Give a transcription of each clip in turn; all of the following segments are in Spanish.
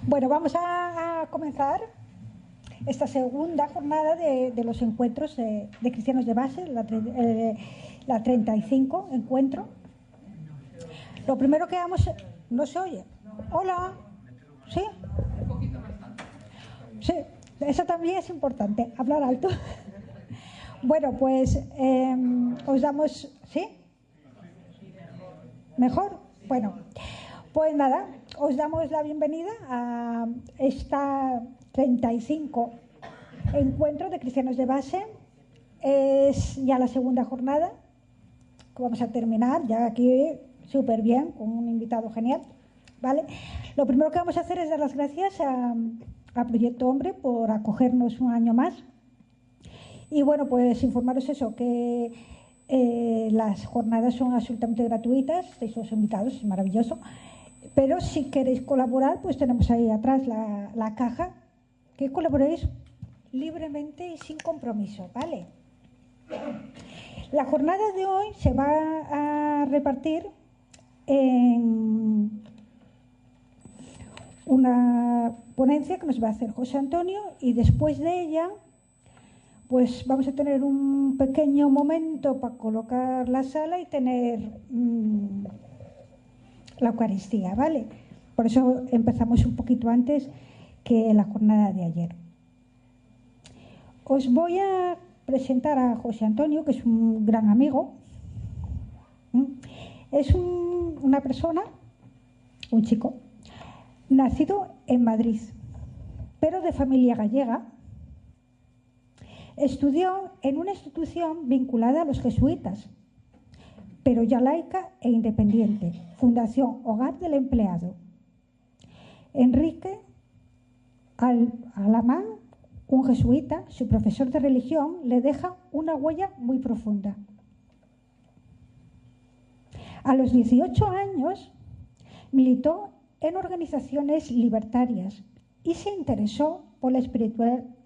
Bueno, vamos a comenzar esta segunda jornada de los encuentros de cristianos de base, la 35 encuentro. Lo primero que vamos... ¿No se oye? Hola. ¿Sí? Sí, eso también es importante, hablar alto. Bueno, pues os damos... ¿Sí? ¿Mejor? Bueno, pues nada, os damos la bienvenida a esta 35 encuentro de cristianos de base. Es ya la segunda jornada que vamos a terminar, ya aquí súper bien, con un invitado genial, ¿vale? Lo primero que vamos a hacer es dar las gracias a Proyecto Hombre por acogernos un año más. Y bueno, pues informaros eso, que las jornadas son absolutamente gratuitas, estáis todos invitados, es maravilloso. Pero si queréis colaborar, pues tenemos ahí atrás la caja, que colaboréis libremente y sin compromiso, ¿vale? La jornada de hoy se va a repartir en una ponencia que nos va a hacer José Antonio, y después de ella pues vamos a tener un pequeño momento para colocar la sala y tener la Eucaristía, ¿vale? Por eso empezamos un poquito antes que la jornada de ayer. Os voy a presentar a José Antonio, que es un gran amigo. Es una persona, un chico, nacido en Madrid, pero de familia gallega. Estudió en una institución vinculada a los jesuitas, pero ya laica e independiente, Fundación Hogar del Empleado. Enrique Alamán, un jesuita, su profesor de religión, le deja una huella muy profunda. A los 18 años militó en organizaciones libertarias y se interesó por la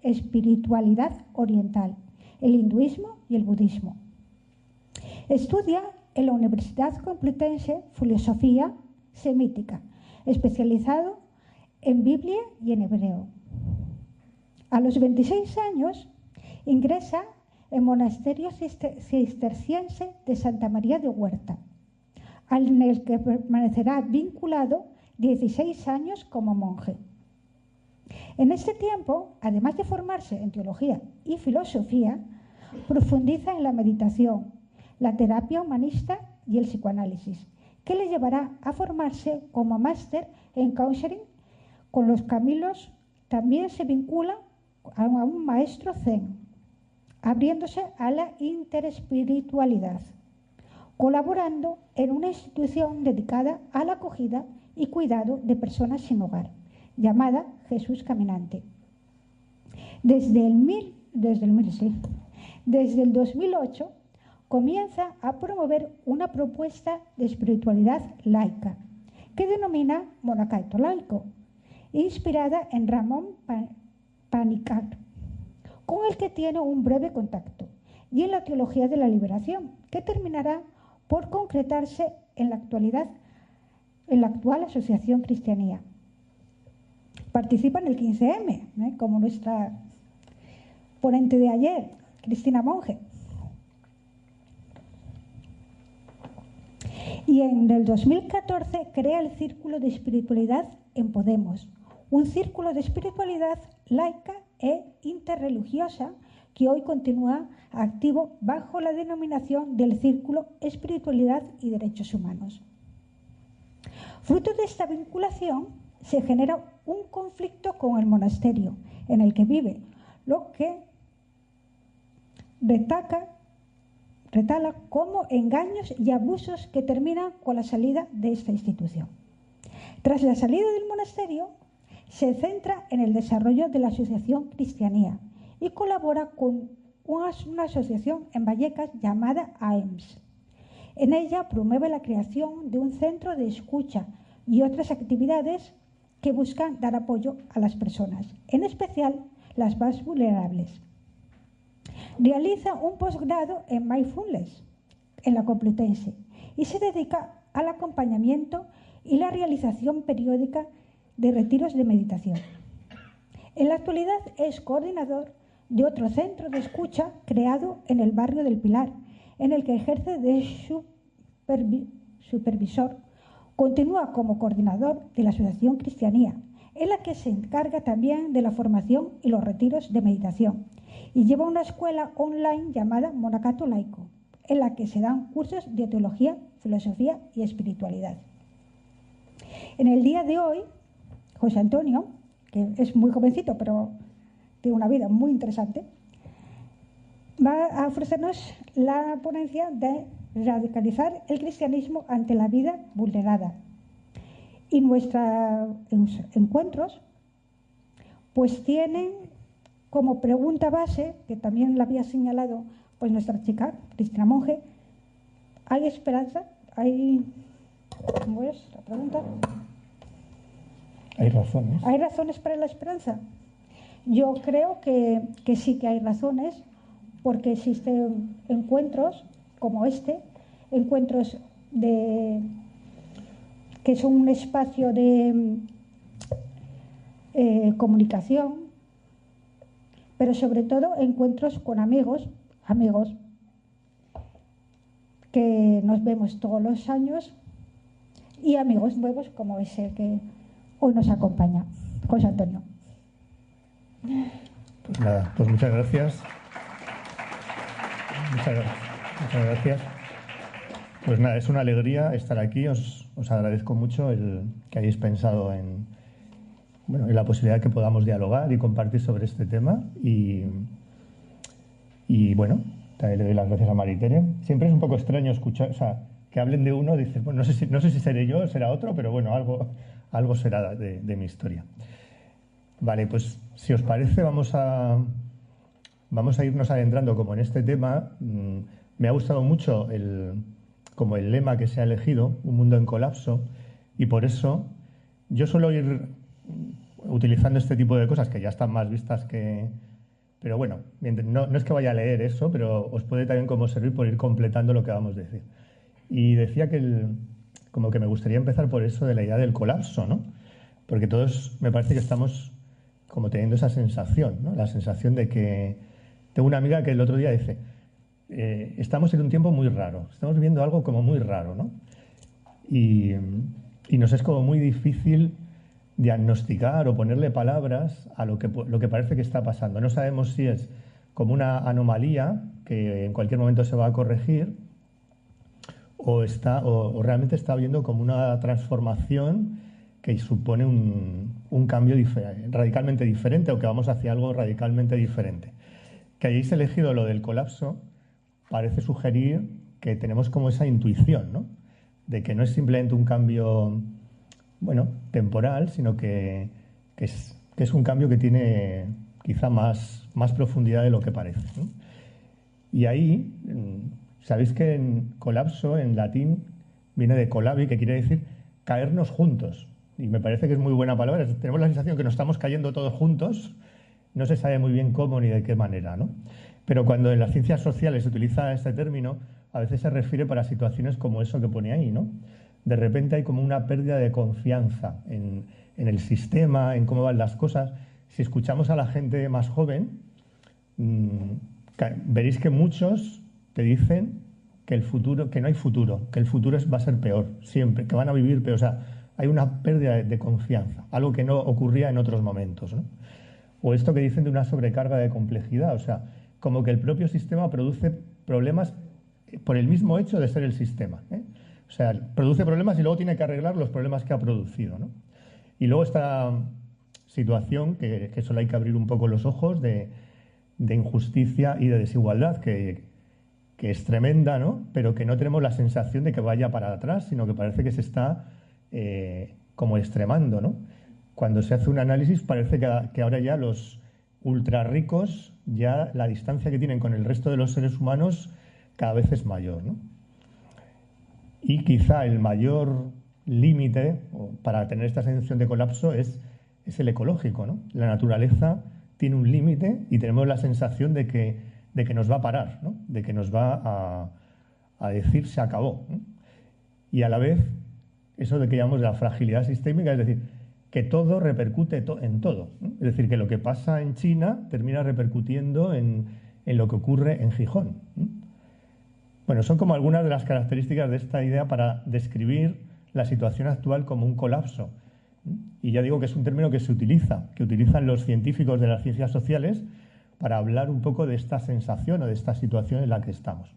espiritualidad oriental, el hinduismo y el budismo. Estudia en la Universidad Complutense filosofía semítica, especializado en Biblia y en hebreo. A los 26 años ingresa en el monasterio cisterciense de Santa María de Huerta, en el que permanecerá vinculado 16 años como monje. En este tiempo, además de formarse en teología y filosofía, profundiza en la meditación, la terapia humanista y el psicoanálisis, que le llevará a formarse como máster en counseling con los Camilos. También se vincula a un maestro zen, abriéndose a la interespiritualidad, colaborando en una institución dedicada a la acogida y cuidado de personas sin hogar, llamada Jesús Caminante. Desde el 2008 comienza a promover una propuesta de espiritualidad laica que denomina Monacato Laico, inspirada en Ramón Panikkar, con el que tiene un breve contacto, y en la teología de la liberación, que terminará por concretarse en la actual Asociación Cristianía. Participa en el 15M, como nuestra ponente de ayer, Cristina Monge. Y en el 2014 crea el Círculo de Espiritualidad en Podemos, un círculo de espiritualidad laica e interreligiosa que hoy continúa activo bajo la denominación del Círculo Espiritualidad y Derechos Humanos. Fruto de esta vinculación se genera un conflicto con el monasterio en el que vive, lo que retala como engaños y abusos que terminan con la salida de esta institución. Tras la salida del monasterio, se centra en el desarrollo de la Asociación Cristianía y colabora con una asociación en Vallecas llamada AEMS. En ella promueve la creación de un centro de escucha y otras actividades que buscan dar apoyo a las personas, en especial las más vulnerables. Realiza un posgrado en Mindfulness en la Complutense y se dedica al acompañamiento y la realización periódica de retiros de meditación. En la actualidad es coordinador de otro centro de escucha creado en el barrio del Pilar, en el que ejerce de supervisor. Continúa como coordinador de la Asociación Cristianía, en la que se encarga también de la formación y los retiros de meditación, y lleva una escuela online llamada Monacato Laico, en la que se dan cursos de teología, filosofía y espiritualidad. En el día de hoy, José Antonio, que es muy jovencito, pero tiene una vida muy interesante, va a ofrecernos la ponencia de radicalizar el cristianismo ante la vida vulnerada. Y nuestros encuentros pues tienen como pregunta base, que también la había señalado pues nuestra chica, Cristina Monge, ¿hay esperanza? ¿Cómo es la pregunta? ¿Hay razones? ¿Hay razones para la esperanza? Yo creo que sí que hay razones, porque existen encuentros como este, encuentros que son un espacio de comunicación, pero sobre todo encuentros con amigos que nos vemos todos los años, y amigos nuevos como ese que hoy nos acompaña, José Antonio. Pues nada, pues muchas gracias. Muchas gracias. Pues nada, es una alegría estar aquí. Os agradezco mucho el que hayáis pensado en la posibilidad de que podamos dialogar y compartir sobre este tema. Y bueno, también le doy las gracias a Maritere. Siempre es un poco extraño escuchar, o sea, que hablen de uno, dices, bueno, no sé si seré yo, será otro, pero bueno, algo será de mi historia. Vale, pues si os parece vamos a irnos adentrando como en este tema. Me ha gustado mucho como el lema que se ha elegido, un mundo en colapso, y por eso yo suelo ir utilizando este tipo de cosas que ya están más vistas que... Pero bueno, no es que vaya a leer eso, pero os puede también como servir por ir completando lo que vamos a decir. Y decía que como que me gustaría empezar por eso de la idea del colapso, ¿no? Porque todos me parece que estamos como teniendo esa sensación, ¿no? La sensación de que... Tengo una amiga que el otro día dice, estamos en un tiempo muy raro, estamos viviendo algo como muy raro, ¿no? Y nos es como muy difícil diagnosticar o ponerle palabras a lo que parece que está pasando. No sabemos si es como una anomalía que en cualquier momento se va a corregir o realmente está habiendo como una transformación que supone un cambio radicalmente diferente, o que vamos hacia algo radicalmente diferente. Que hayáis elegido lo del colapso parece sugerir que tenemos como esa intuición, ¿no? De que no es simplemente un cambio, temporal, sino que es un cambio que tiene quizá más profundidad de lo que parece, ¿no? Y ahí, sabéis que en colapso, en latín, viene de colabi, que quiere decir caernos juntos. Y me parece que es muy buena palabra. Tenemos la sensación que nos estamos cayendo todos juntos. No se sabe muy bien cómo ni de qué manera, ¿no? Pero cuando en las ciencias sociales se utiliza este término, a veces se refiere para situaciones como eso que pone ahí, ¿no? De repente hay como una pérdida de confianza en el sistema, en cómo van las cosas. Si escuchamos a la gente más joven, veréis que muchos te dicen que no hay futuro, que el futuro va a ser peor, siempre, que van a vivir peor. O sea, hay una pérdida de confianza, algo que no ocurría en otros momentos, ¿no? O esto que dicen de una sobrecarga de complejidad, o sea, como que el propio sistema produce problemas por el mismo hecho de ser el sistema, ¿eh? O sea, produce problemas y luego tiene que arreglar los problemas que ha producido, ¿no? Y luego esta situación, que solo hay que abrir un poco los ojos, de injusticia y de desigualdad, que es tremenda, ¿no? Pero que no tenemos la sensación de que vaya para atrás, sino que parece que se está como extremando, ¿no? Cuando se hace un análisis parece que ahora ya los ultra ricos, ya la distancia que tienen con el resto de los seres humanos cada vez es mayor, ¿no? Y quizá el mayor límite para tener esta sensación de colapso es el ecológico, ¿no? La naturaleza tiene un límite y tenemos la sensación de que nos va a parar, ¿no? De que nos va a decir se acabó, ¿no? Y a la vez, eso de que llamamos la fragilidad sistémica, es decir, que todo repercute en todo, ¿no? Es decir, que lo que pasa en China termina repercutiendo en lo que ocurre en Gijón, ¿no? Bueno, son como algunas de las características de esta idea para describir la situación actual como un colapso. Y ya digo que es un término que que utilizan los científicos de las ciencias sociales para hablar un poco de esta sensación o de esta situación en la que estamos.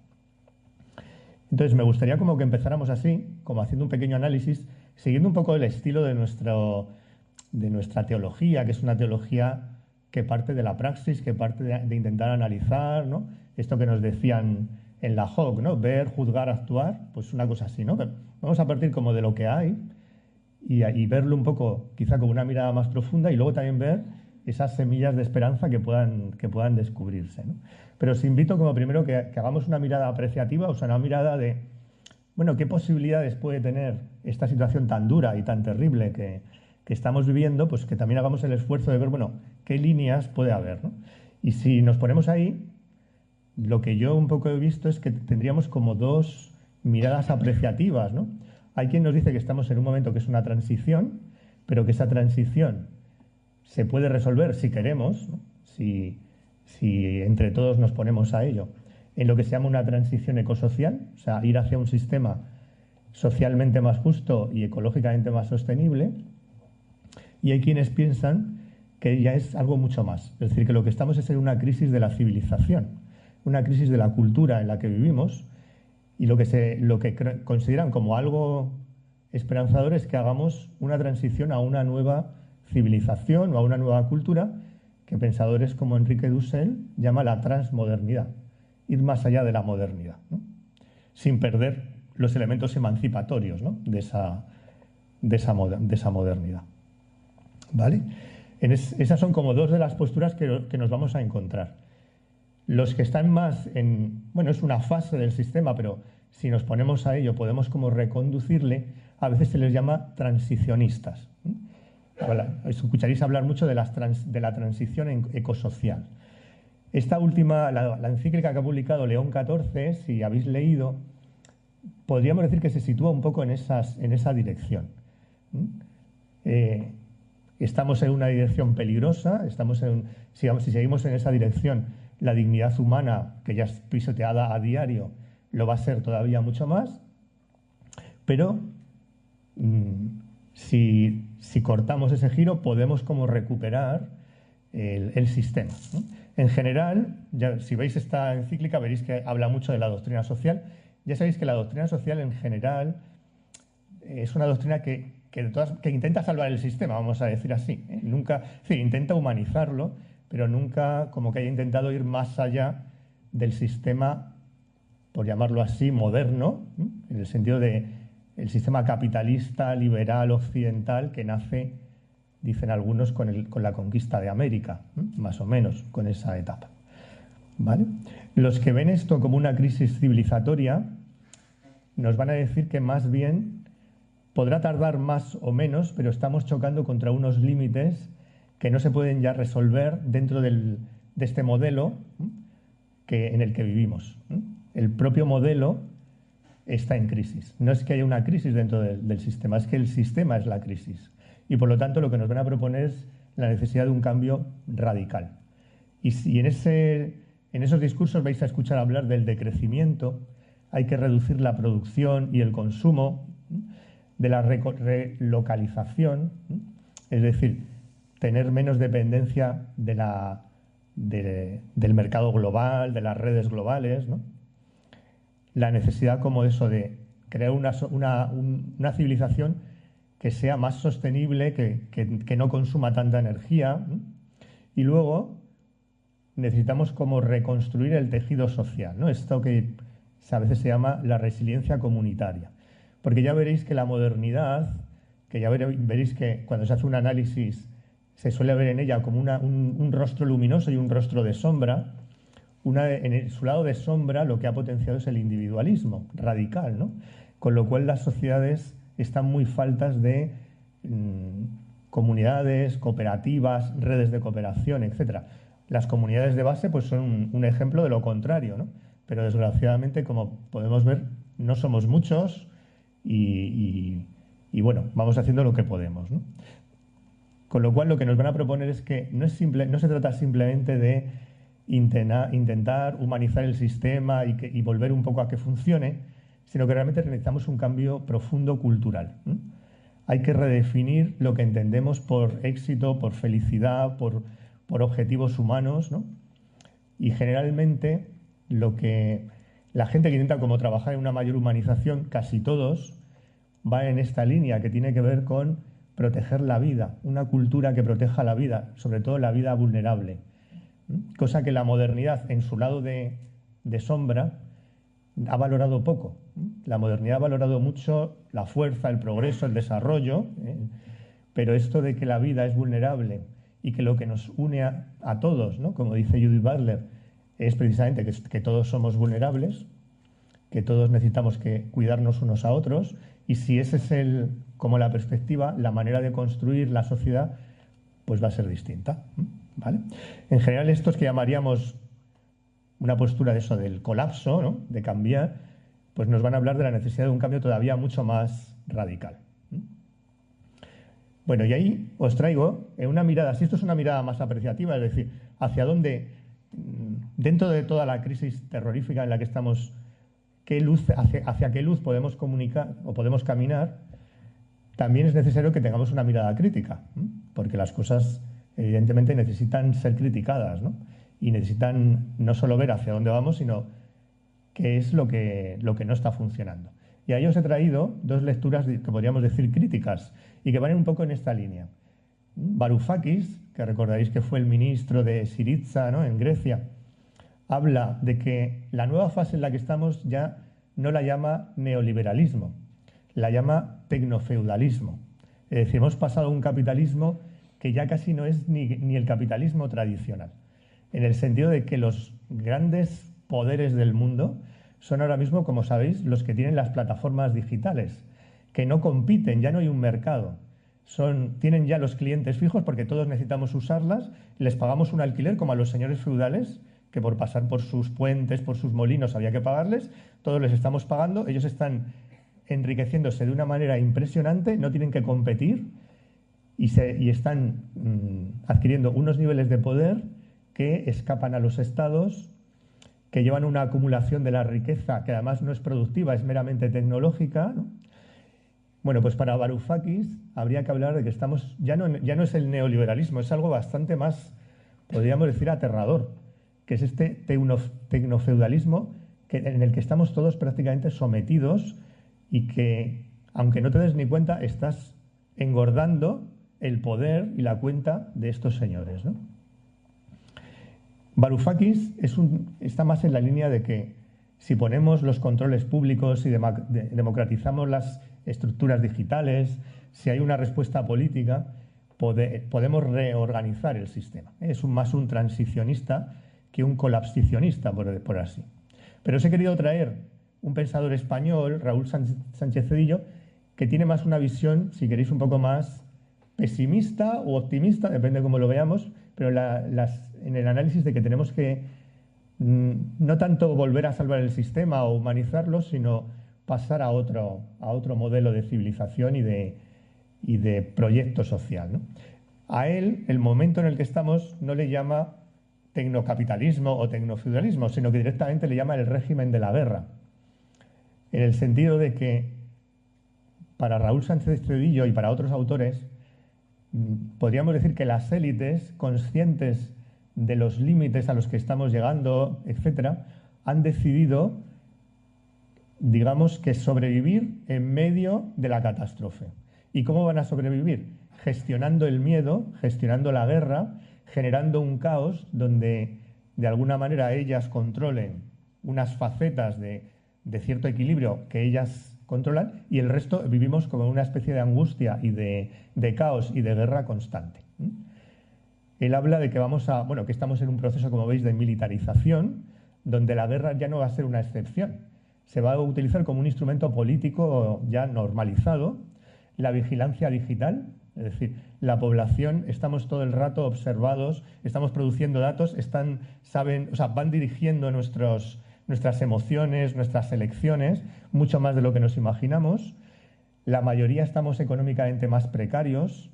Entonces, me gustaría como que empezáramos así, como haciendo un pequeño análisis, siguiendo un poco el estilo de nuestra teología, que es una teología que parte de la praxis, que parte de intentar analizar, ¿no? Esto que nos decían en la JOC, ¿no? Ver, juzgar, actuar, pues una cosa así, ¿no? Vamos a partir como de lo que hay y verlo un poco, quizá con una mirada más profunda, y luego también ver esas semillas de esperanza que puedan descubrirse, ¿no? Pero os invito como primero que hagamos una mirada apreciativa, o sea, una mirada de, bueno, ¿qué posibilidades puede tener esta situación tan dura y tan terrible que estamos viviendo? Pues que también hagamos el esfuerzo de ver, bueno, qué líneas puede haber, ¿no? Y si nos ponemos ahí, lo que yo un poco he visto es que tendríamos como dos miradas apreciativas, ¿no? Hay quien nos dice que estamos en un momento que es una transición, pero que esa transición se puede resolver si queremos, ¿no? Si entre todos nos ponemos a ello, en lo que se llama una transición ecosocial, o sea, ir hacia un sistema socialmente más justo y ecológicamente más sostenible. Y hay quienes piensan que ya es algo mucho más, es decir, que lo que estamos es en una crisis de la civilización, una crisis de la cultura en la que vivimos, y lo que consideran como algo esperanzador es que hagamos una transición a una nueva civilización o a una nueva cultura que pensadores como Enrique Dussel llama la transmodernidad, ir más allá de la modernidad, ¿no? Sin perder los elementos emancipatorios, ¿no? de esa modernidad. ¿Vale? Esas son como dos de las posturas que nos vamos a encontrar. Los que están más bueno, es una fase del sistema, pero si nos ponemos a ello podemos como reconducirle, a veces se les llama transicionistas. Escucharéis hablar mucho de la transición ecosocial. Esta última, la encíclica que ha publicado León XIV, si habéis leído, podríamos decir que se sitúa un poco en esa dirección. Estamos en una dirección peligrosa, si seguimos en esa dirección, la dignidad humana, que ya es pisoteada a diario, lo va a ser todavía mucho más, pero si cortamos ese giro podemos como recuperar el sistema, ¿no? En general, si veis esta encíclica veréis que habla mucho de la doctrina social. Ya sabéis que la doctrina social en general es una doctrina que intenta salvar el sistema, vamos a decir así, ¿eh? Intenta humanizarlo, pero nunca como que haya intentado ir más allá del sistema, por llamarlo así, moderno, ¿eh? En el sentido de el sistema capitalista, liberal, occidental, que nace, dicen algunos, con la conquista de América, ¿eh? Más o menos, con esa etapa. ¿Vale? Los que ven esto como una crisis civilizatoria nos van a decir que más bien podrá tardar más o menos, pero estamos chocando contra unos límites que no se pueden ya resolver dentro de este modelo en el que vivimos. El propio modelo está en crisis. No es que haya una crisis dentro del sistema, es que el sistema es la crisis. Y por lo tanto lo que nos van a proponer es la necesidad de un cambio radical. Y en esos discursos vais a escuchar hablar del decrecimiento, hay que reducir la producción y el consumo, de la relocalización, es decir, tener menos dependencia del mercado global, de las redes globales, ¿no? La necesidad como eso de crear una civilización que sea más sostenible, que no consuma tanta energía, ¿no? Y luego necesitamos como reconstruir el tejido social, ¿no? Esto que a veces se llama la resiliencia comunitaria. Porque ya veréis que la modernidad, que ya veréis que cuando se hace un análisis se suele ver en ella como un rostro luminoso y un rostro de sombra. Su lado de sombra lo que ha potenciado es el individualismo radical, ¿no? Con lo cual las sociedades están muy faltas de comunidades, cooperativas, redes de cooperación, etc. Las comunidades de base pues son un ejemplo de lo contrario, ¿no? Pero desgraciadamente, como podemos ver, no somos muchos y bueno, vamos haciendo lo que podemos, ¿no? Con lo cual, lo que nos van a proponer es que no se trata simplemente de intentar humanizar el sistema y volver un poco a que funcione, sino que realmente necesitamos un cambio profundo cultural. Hay que redefinir lo que entendemos por éxito, por felicidad, por objetivos humanos, ¿no? Y generalmente lo que la gente que intenta como trabajar en una mayor humanización, casi todos, va en esta línea que tiene que ver con proteger la vida, una cultura que proteja la vida, sobre todo la vida vulnerable. Cosa que la modernidad, en su lado de sombra, ha valorado poco. La modernidad ha valorado mucho la fuerza, el progreso, el desarrollo, pero esto de que la vida es vulnerable y que lo que nos une a todos, ¿no? Como dice Judith Butler, es precisamente que todos somos vulnerables, que todos necesitamos cuidarnos unos a otros, y si ese es como la perspectiva, la manera de construir la sociedad, pues va a ser distinta, ¿vale? En general, estos que llamaríamos una postura de eso, del colapso, ¿no? De cambiar, pues nos van a hablar de la necesidad de un cambio todavía mucho más radical. Bueno, y ahí os traigo una mirada, si esto es una mirada más apreciativa, es decir, hacia dónde, dentro de toda la crisis terrorífica en la que estamos, hacia qué luz podemos comunicar o podemos caminar, también es necesario que tengamos una mirada crítica, porque las cosas evidentemente necesitan ser criticadas, ¿no? Y necesitan no solo ver hacia dónde vamos, sino qué es lo que no está funcionando. Y ahí os he traído dos lecturas que podríamos decir críticas y que van un poco en esta línea. Varoufakis, que recordaréis que fue el ministro de Syriza, ¿no?, en Grecia, habla de que la nueva fase en la que estamos ya no la llama neoliberalismo, la llama tecnofeudalismo. Es decir, hemos pasado a un capitalismo que ya casi no es ni el capitalismo tradicional, en el sentido de que los grandes poderes del mundo son ahora mismo, como sabéis, los que tienen las plataformas digitales, que no compiten, ya no hay un mercado. Tienen ya los clientes fijos porque todos necesitamos usarlas, les pagamos un alquiler como a los señores feudales, que por pasar por sus puentes, por sus molinos había que pagarles, todos les estamos pagando, ellos están enriqueciéndose de una manera impresionante, no tienen que competir y están adquiriendo unos niveles de poder que escapan a los estados, que llevan una acumulación de la riqueza que además no es productiva, es meramente tecnológica, ¿no? Bueno, pues para Varoufakis habría que hablar de que ya no es el neoliberalismo, es algo bastante más, podríamos decir, aterrador, que es este tecnofeudalismo en el que estamos todos prácticamente sometidos y que, aunque no te des ni cuenta, estás engordando el poder y la cuenta de estos señores, ¿no? Varoufakis está más en la línea de que si ponemos los controles públicos y democratizamos las estructuras digitales, si hay una respuesta política, podemos reorganizar el sistema. Es más un transicionista que un colapsicionista, por así. Pero os he querido traer un pensador español, Raúl Sánchez Cedillo, que tiene más una visión, si queréis, un poco más pesimista o optimista, depende de cómo lo veamos, pero en el análisis de que tenemos que no tanto volver a salvar el sistema o humanizarlo, sino pasar a otro modelo de civilización y de proyecto social, ¿no? A él, el momento en el que estamos no le llama tecnocapitalismo o tecnofeudalismo, sino que directamente le llama el régimen de la guerra, en el sentido de que para Raúl Sánchez Cedillo y para otros autores podríamos decir que las élites, conscientes de los límites a los que estamos llegando, etcétera, han decidido, digamos, que sobrevivir en medio de la catástrofe. ¿Y cómo van a sobrevivir? Gestionando el miedo, gestionando la guerra, generando un caos donde de alguna manera ellas controlen unas facetas de cierto equilibrio que ellas controlan y el resto vivimos como una especie de angustia y de caos y de guerra constante. Él habla de que que estamos en un proceso, como veis, de militarización, donde la guerra ya no va a ser una excepción. Se va a utilizar como un instrumento político ya normalizado. La vigilancia digital, es decir, la población, estamos todo el rato observados, estamos produciendo datos, van dirigiendo nuestras emociones, nuestras elecciones, mucho más de lo que nos imaginamos. La mayoría estamos económicamente más precarios.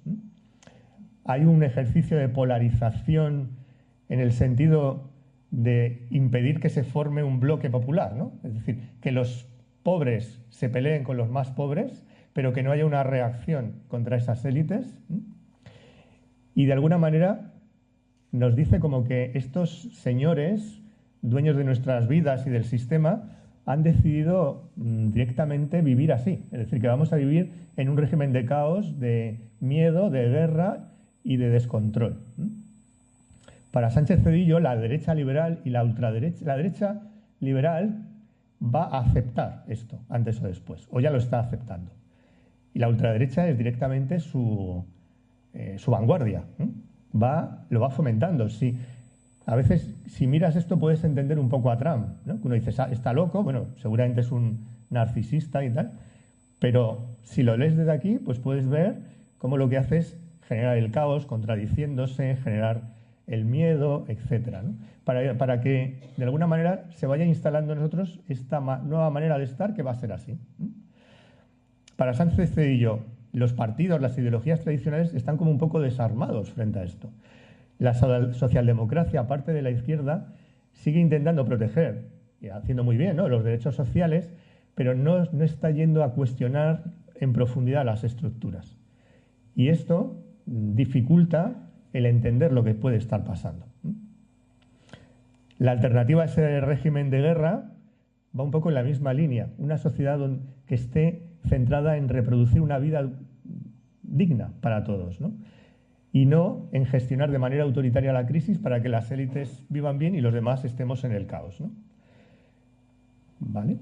hay un ejercicio de polarización en el sentido de impedir que se forme un bloque popular, ¿no? Es decir, que los pobres se peleen con los más pobres, pero que no haya una reacción contra esas élites. Y de alguna manera nos dice como que estos señores, dueños de nuestras vidas y del sistema, han decidido directamente vivir así. Es decir, que vamos a vivir en un régimen de caos, de miedo, de guerra y de descontrol. Para Sánchez Cedillo, la derecha liberal y la ultraderecha, la derecha liberal va a aceptar esto, antes o después, o ya lo está aceptando. Y la ultraderecha es directamente su vanguardia. Lo va fomentando. Sí. A veces, si miras esto, puedes entender un poco a Trump, ¿no? Uno dice, está loco, bueno, seguramente es un narcisista y tal, pero si lo lees desde aquí, pues puedes ver cómo lo que hace es generar el caos, contradiciéndose, generar el miedo, etcétera, ¿no? Para que, de alguna manera, se vaya instalando en nosotros esta nueva manera de estar que va a ser así. Para Sánchez Cedillo, los partidos, las ideologías tradicionales están como un poco desarmados frente a esto. La socialdemocracia, aparte de la izquierda, sigue intentando proteger, y haciendo muy bien, ¿no?, los derechos sociales, pero no está yendo a cuestionar en profundidad las estructuras. Y esto dificulta el entender lo que puede estar pasando. La alternativa a ese régimen de guerra va un poco en la misma línea. Una sociedad que esté centrada en reproducir una vida digna para todos, ¿no? Y no en gestionar de manera autoritaria la crisis para que las élites vivan bien y los demás estemos en el caos, ¿no? ¿Vale?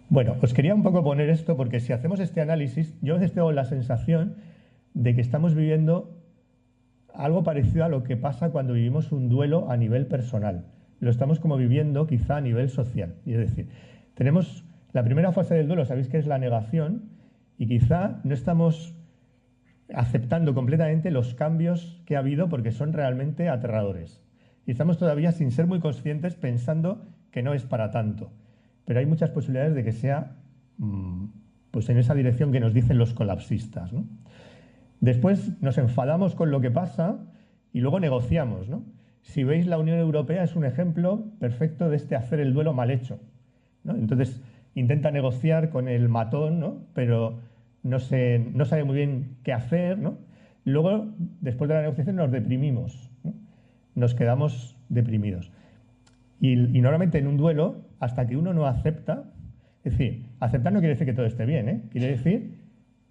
Bueno, os quería un poco poner esto porque si hacemos este análisis, yo a veces tengo la sensación de que estamos viviendo algo parecido a lo que pasa cuando vivimos un duelo a nivel personal. Lo estamos como viviendo quizá a nivel social. Y es decir, tenemos la primera fase del duelo, sabéis que es la negación, y quizá no estamos aceptando completamente los cambios que ha habido porque son realmente aterradores. Y estamos todavía, sin ser muy conscientes, pensando que no es para tanto. Pero hay muchas posibilidades de que sea pues en esa dirección que nos dicen los colapsistas, ¿no? Después nos enfadamos con lo que pasa y luego negociamos, ¿no? Si veis, la Unión Europea es un ejemplo perfecto de este hacer el duelo mal hecho, ¿no? Entonces intenta negociar con el matón, ¿no?, pero no sabe muy bien qué hacer, ¿no? Luego, después de la negociación, nos deprimimos, ¿no? Nos quedamos deprimidos. Y normalmente en un duelo, hasta que uno no acepta, es decir, aceptar no quiere decir que todo esté bien, ¿eh? Quiere decir,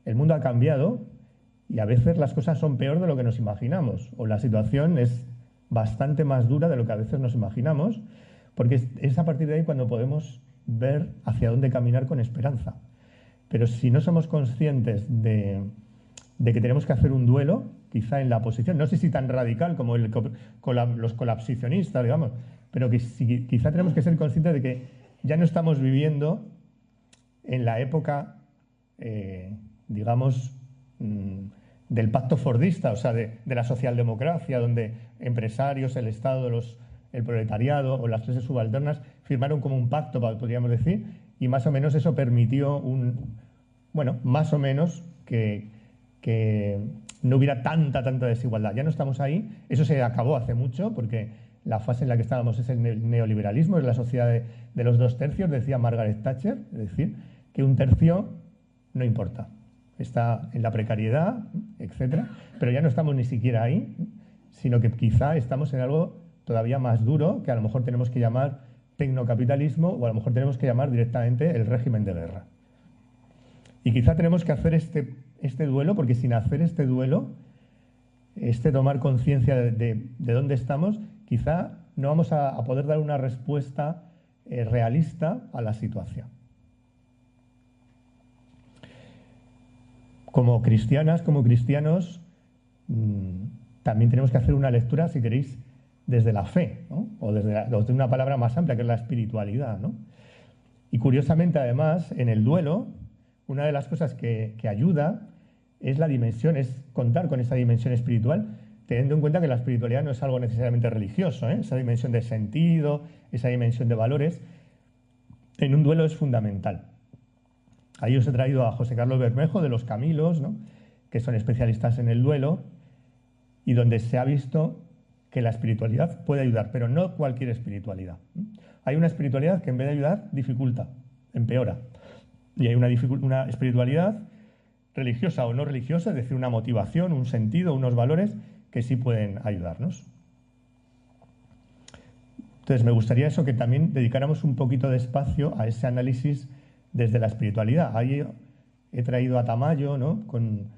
el mundo ha cambiado y a veces las cosas son peor de lo que nos imaginamos, o la situación es bastante más dura de lo que a veces nos imaginamos, porque es a partir de ahí cuando podemos ver hacia dónde caminar con esperanza. Pero si no somos conscientes de que tenemos que hacer un duelo, quizá en la posición, no sé si tan radical como los colapsicionistas, digamos, pero que quizá tenemos que ser conscientes de que ya no estamos viviendo en la época, digamos, del pacto fordista, o sea, de la socialdemocracia, donde empresarios, el Estado, el proletariado o las clases subalternas firmaron como un pacto, podríamos decir, y más o menos eso permitió más o menos que no hubiera tanta desigualdad. Ya no estamos ahí, eso se acabó hace mucho, porque la fase en la que estábamos es el neoliberalismo, es la sociedad de los 2/3, decía Margaret Thatcher, es decir, que 1/3 no importa, está en la precariedad, etcétera, pero ya no estamos ni siquiera ahí, sino que quizá estamos en algo todavía más duro, que a lo mejor tenemos que llamar tecnocapitalismo, o a lo mejor tenemos que llamar directamente el régimen de guerra. Y quizá tenemos que hacer este duelo, porque sin hacer este duelo, tomar conciencia de dónde estamos, quizá no vamos a poder dar una respuesta realista a la situación. Como cristianas, como cristianos, también tenemos que hacer una lectura, si queréis, desde la fe, ¿no?, o desde una palabra más amplia, que es la espiritualidad, ¿no? Y curiosamente, además, en el duelo, una de las cosas que ayuda es la dimensión, es contar con esa dimensión espiritual, teniendo en cuenta que la espiritualidad no es algo necesariamente religioso, ¿eh? Esa dimensión de sentido, esa dimensión de valores, en un duelo es fundamental. Ahí os he traído a José Carlos Bermejo, de Los Camilos, ¿no?, que son especialistas en el duelo y donde se ha visto que la espiritualidad puede ayudar, pero no cualquier espiritualidad. Hay una espiritualidad que en vez de ayudar, dificulta, empeora. Y hay una espiritualidad religiosa o no religiosa, es decir, una motivación, un sentido, unos valores que sí pueden ayudarnos. Entonces, me gustaría eso, que también dedicáramos un poquito de espacio a ese análisis desde la espiritualidad. Ahí he traído a Tamayo, ¿no?, con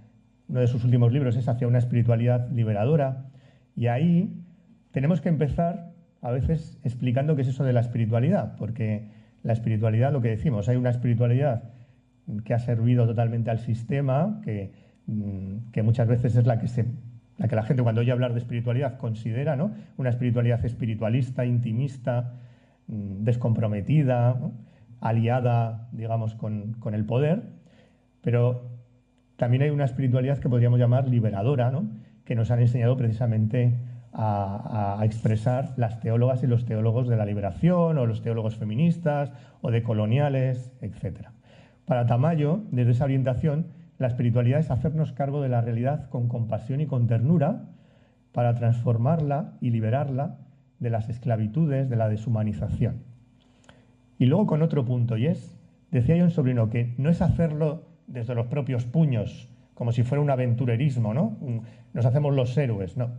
uno de sus últimos libros, es Hacia una espiritualidad liberadora. Y ahí tenemos que empezar a veces explicando qué es eso de la espiritualidad, porque la espiritualidad, lo que decimos, hay una espiritualidad que ha servido totalmente al sistema, que muchas veces es la que la gente cuando oye hablar de espiritualidad considera, ¿no?, una espiritualidad espiritualista, intimista, descomprometida, ¿no?, aliada, digamos, con el poder, pero también hay una espiritualidad que podríamos llamar liberadora, ¿no?, que nos han enseñado precisamente a expresar las teólogas y los teólogos de la liberación, o los teólogos feministas, o de coloniales, etc. Para Tamayo, desde esa orientación, la espiritualidad es hacernos cargo de la realidad con compasión y con ternura para transformarla y liberarla de las esclavitudes, de la deshumanización. Y luego con otro punto, y es, decía John Sobrino, que no es hacerlo desde los propios puños, como si fuera un aventurerismo, ¿no? Nos hacemos los héroes, no.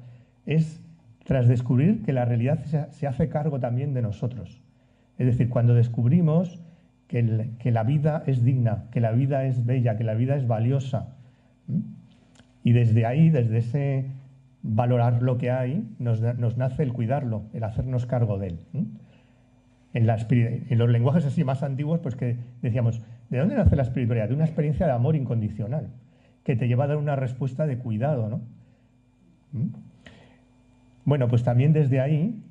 Es tras descubrir que la realidad se hace cargo también de nosotros. Es decir, cuando descubrimos que la vida es digna, que la vida es bella, que la vida es valiosa. Y desde ahí, desde ese valorar lo que hay, nos nace el cuidarlo, el hacernos cargo de él. En los lenguajes así más antiguos, pues que decíamos, ¿de dónde nace la espiritualidad? De una experiencia de amor incondicional, que te lleva a dar una respuesta de cuidado, ¿no? Bueno, pues también desde ahí,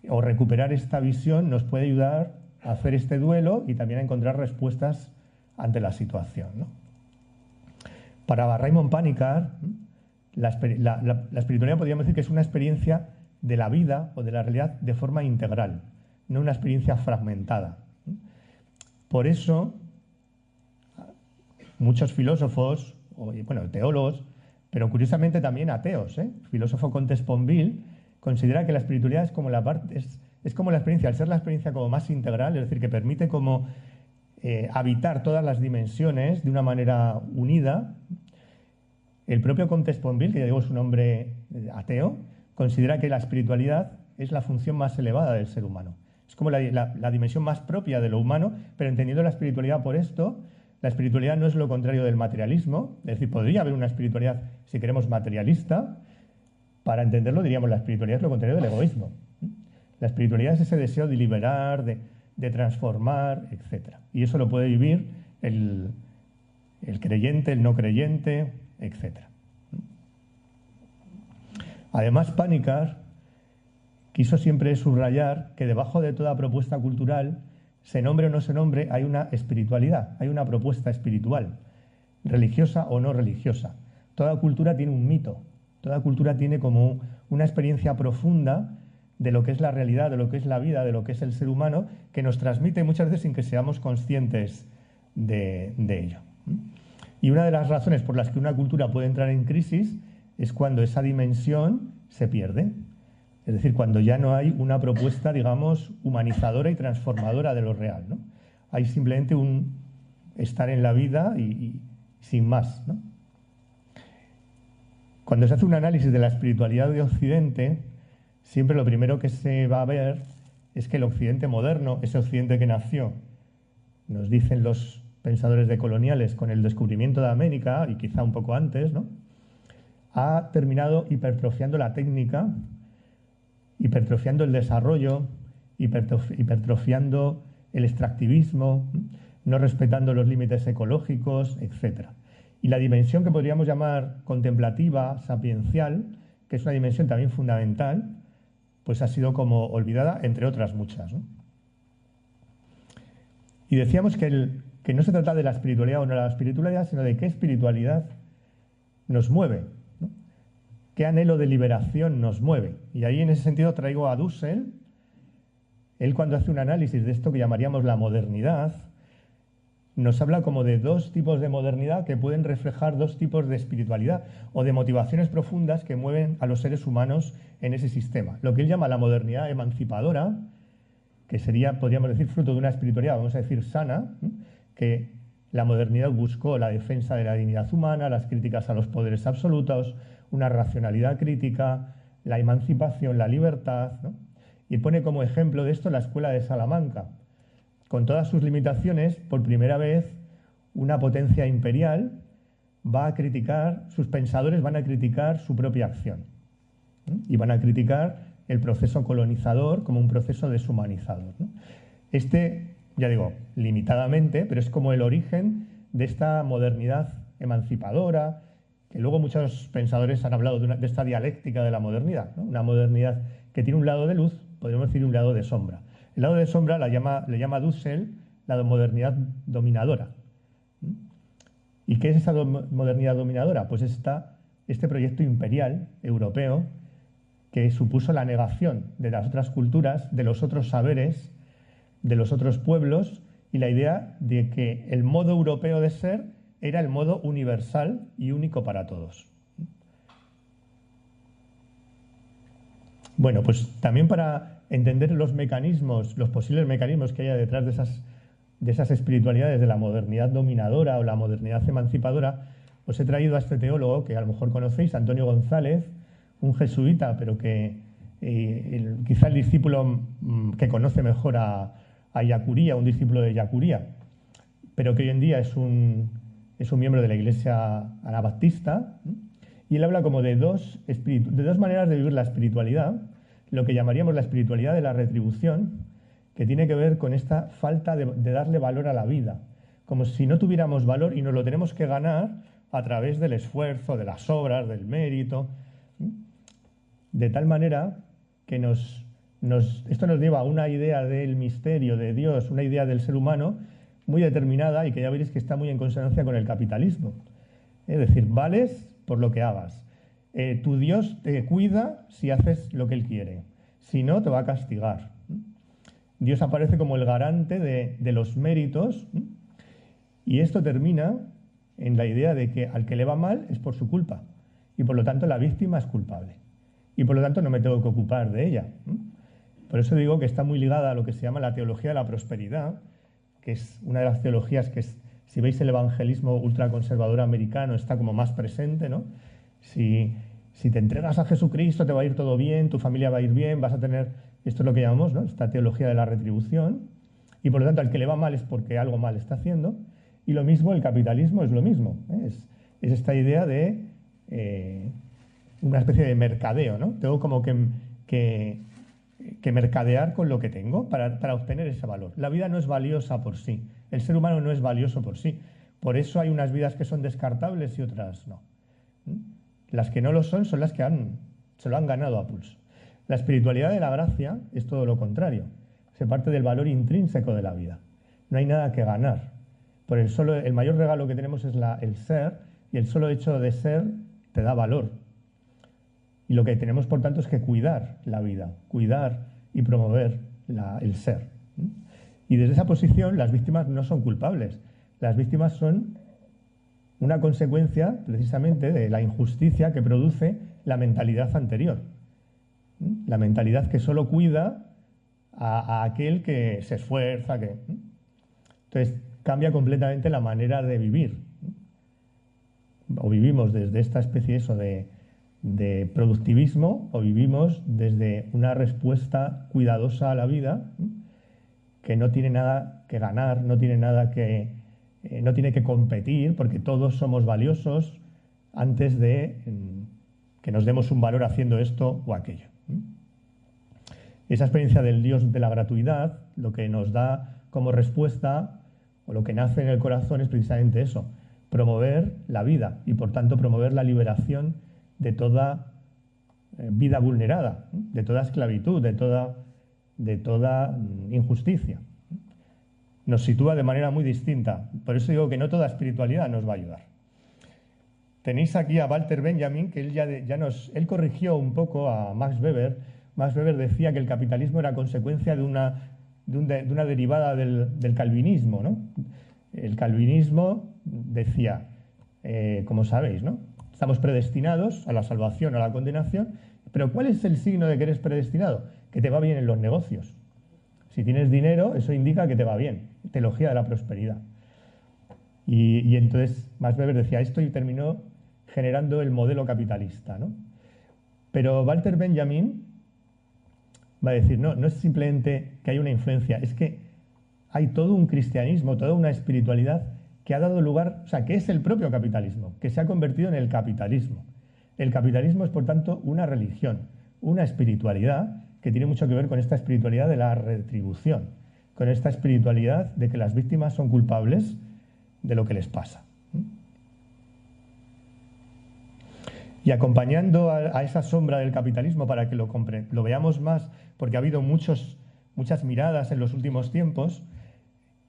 o recuperar esta visión nos puede ayudar a hacer este duelo y también a encontrar respuestas ante la situación, ¿no? Para Raymond Panikkar, la espiritualidad podríamos decir que es una experiencia de la vida o de la realidad de forma integral, no una experiencia fragmentada. Por eso, muchos filósofos, teólogos, pero curiosamente también ateos, el filósofo Comte Sponville considera que la espiritualidad es como es como la experiencia, al ser la experiencia como más integral, es decir, que permite como habitar todas las dimensiones de una manera unida. El propio Comte Sponville, que ya digo es un hombre ateo, considera que la espiritualidad es la función más elevada del ser humano. Es como la dimensión más propia de lo humano, pero entendiendo la espiritualidad por esto, la espiritualidad no es lo contrario del materialismo, es decir, podría haber una espiritualidad, si queremos, materialista. Para entenderlo diríamos la espiritualidad es lo contrario del egoísmo. La espiritualidad es ese deseo de liberar, de transformar, etc. Y eso lo puede vivir el creyente, el no creyente, etc. Además, Panikkar quiso siempre subrayar que debajo de toda propuesta cultural, se nombre o no se nombre, hay una espiritualidad, hay una propuesta espiritual, religiosa o no religiosa. Toda cultura tiene un mito, toda cultura tiene como una experiencia profunda de lo que es la realidad, de lo que es la vida, de lo que es el ser humano, que nos transmite muchas veces sin que seamos conscientes de ello. Y una de las razones por las que una cultura puede entrar en crisis es cuando esa dimensión se pierde. Es decir, cuando ya no hay una propuesta, digamos, humanizadora y transformadora de lo real, ¿no? Hay simplemente un estar en la vida y sin más, ¿no? Cuando se hace un análisis de la espiritualidad de Occidente, siempre lo primero que se va a ver es que el Occidente moderno, ese Occidente que nació, nos dicen los pensadores decoloniales, con el descubrimiento de América, y quizá un poco antes, ¿no?, ha terminado hipertrofiando la técnica, hipertrofiando el desarrollo, hipertrofiando el extractivismo, no respetando los límites ecológicos, etc. Y la dimensión que podríamos llamar contemplativa, sapiencial, que es una dimensión también fundamental, pues ha sido como olvidada, entre otras muchas, ¿no? Y decíamos que no se trata de la espiritualidad o no la espiritualidad, sino de qué espiritualidad nos mueve, ¿no? ¿Qué anhelo de liberación nos mueve? Y ahí en ese sentido traigo a Dussel. Él, cuando hace un análisis de esto que llamaríamos la modernidad, nos habla como de dos tipos de modernidad que pueden reflejar dos tipos de espiritualidad o de motivaciones profundas que mueven a los seres humanos en ese sistema. Lo que él llama la modernidad emancipadora, que sería, podríamos decir, fruto de una espiritualidad, vamos a decir, sana, que la modernidad buscó la defensa de la dignidad humana, las críticas a los poderes absolutos, una racionalidad crítica, la emancipación, la libertad, ¿no? Y pone como ejemplo de esto la Escuela de Salamanca. Con todas sus limitaciones, por primera vez, una potencia imperial va a criticar, sus pensadores van a criticar su propia acción, ¿no? Y van a criticar el proceso colonizador como un proceso deshumanizador, ¿no? Ya digo, limitadamente, pero es como el origen de esta modernidad emancipadora, que luego muchos pensadores han hablado de esta dialéctica de la modernidad, ¿no? Una modernidad que tiene un lado de luz, podríamos decir un lado de sombra. El lado de sombra le llama Dussel la modernidad dominadora. ¿Y qué es esa modernidad dominadora? Pues este proyecto imperial europeo que supuso la negación de las otras culturas, de los otros saberes, de los otros pueblos, y la idea de que el modo europeo de ser era el modo universal y único para todos. Bueno, pues también para entender los mecanismos, los posibles mecanismos que haya detrás de esas espiritualidades de la modernidad dominadora o la modernidad emancipadora, os he traído a este teólogo que a lo mejor conocéis, Antonio González, un jesuita, pero que quizá el discípulo que conoce mejor a Ellacuría, un discípulo de Ellacuría, pero que hoy en día es un miembro de la Iglesia anabaptista, y él habla como de dos maneras de vivir la espiritualidad, lo que llamaríamos la espiritualidad de la retribución, que tiene que ver con esta falta de darle valor a la vida, como si no tuviéramos valor y nos lo tenemos que ganar a través del esfuerzo, de las obras, del mérito, de tal manera que esto nos lleva a una idea del misterio de Dios, una idea del ser humano muy determinada y que ya veréis que está muy en consonancia con el capitalismo. Es decir, vales por lo que hagas. Tu Dios te cuida si haces lo que Él quiere. Si no, te va a castigar. Dios aparece como el garante de los méritos, y esto termina en la idea de que al que le va mal es por su culpa y por lo tanto la víctima es culpable y por lo tanto no me tengo que ocupar de ella. Por eso digo que está muy ligada a lo que se llama la teología de la prosperidad, que es una de las teologías que, si veis el evangelismo ultraconservador americano, está como más presente, ¿no? Si te entregas a Jesucristo te va a ir todo bien, tu familia va a ir bien, vas a tener, esto es lo que llamamos, ¿no?, esta teología de la retribución, y por lo tanto al que le va mal es porque algo mal está haciendo, y lo mismo el capitalismo es lo mismo, ¿eh? Es esta idea de una especie de mercadeo, ¿no? Tengo como que mercadear con lo que tengo para obtener ese valor. La vida no es valiosa por sí, el ser humano no es valioso por sí, por eso hay unas vidas que son descartables y otras no. Las que no lo son las que se lo han ganado a pulso. La espiritualidad de la gracia es todo lo contrario, se parte del valor intrínseco de la vida, no hay nada que ganar. El mayor regalo que tenemos es el ser, y el solo hecho de ser te da valor. Y lo que tenemos, por tanto, es que cuidar la vida, cuidar y promover el ser. Y desde esa posición, las víctimas no son culpables. Las víctimas son una consecuencia, precisamente, de la injusticia que produce la mentalidad anterior. La mentalidad que solo cuida a aquel que se esfuerza. Entonces, cambia completamente la manera de vivir. O vivimos desde esta especie de productivismo, o vivimos desde una respuesta cuidadosa a la vida, que no tiene nada que ganar, no tiene que competir, porque todos somos valiosos antes de que nos demos un valor haciendo esto o aquello. Esa experiencia del Dios de la gratuidad, lo que nos da como respuesta, o lo que nace en el corazón, es precisamente eso: promover la vida y, por tanto, promover la liberación de toda vida vulnerada, de toda esclavitud, de toda injusticia. Nos sitúa de manera muy distinta. Por eso digo que no toda espiritualidad nos va a ayudar. Tenéis aquí a Walter Benjamin, que él corrigió un poco a Max Weber. Max Weber decía que el capitalismo era consecuencia de una derivada del calvinismo, ¿no? El calvinismo decía, como sabéis, ¿no? Estamos predestinados a la salvación, a la condenación, pero ¿cuál es el signo de que eres predestinado? Que te va bien en los negocios. Si tienes dinero, eso indica que te va bien. Teología de la prosperidad. Y entonces Max Weber decía esto y terminó generando el modelo capitalista, ¿no? Pero Walter Benjamin va a decir, no es simplemente que hay una influencia, es que hay todo un cristianismo, toda una espiritualidad que ha dado lugar, o sea, que es el propio capitalismo, que se ha convertido en el capitalismo. El capitalismo es, por tanto, una religión, una espiritualidad que tiene mucho que ver con esta espiritualidad de la retribución, con esta espiritualidad de que las víctimas son culpables de lo que les pasa. Y acompañando a esa sombra del capitalismo para que lo veamos más, porque ha habido muchas miradas en los últimos tiempos,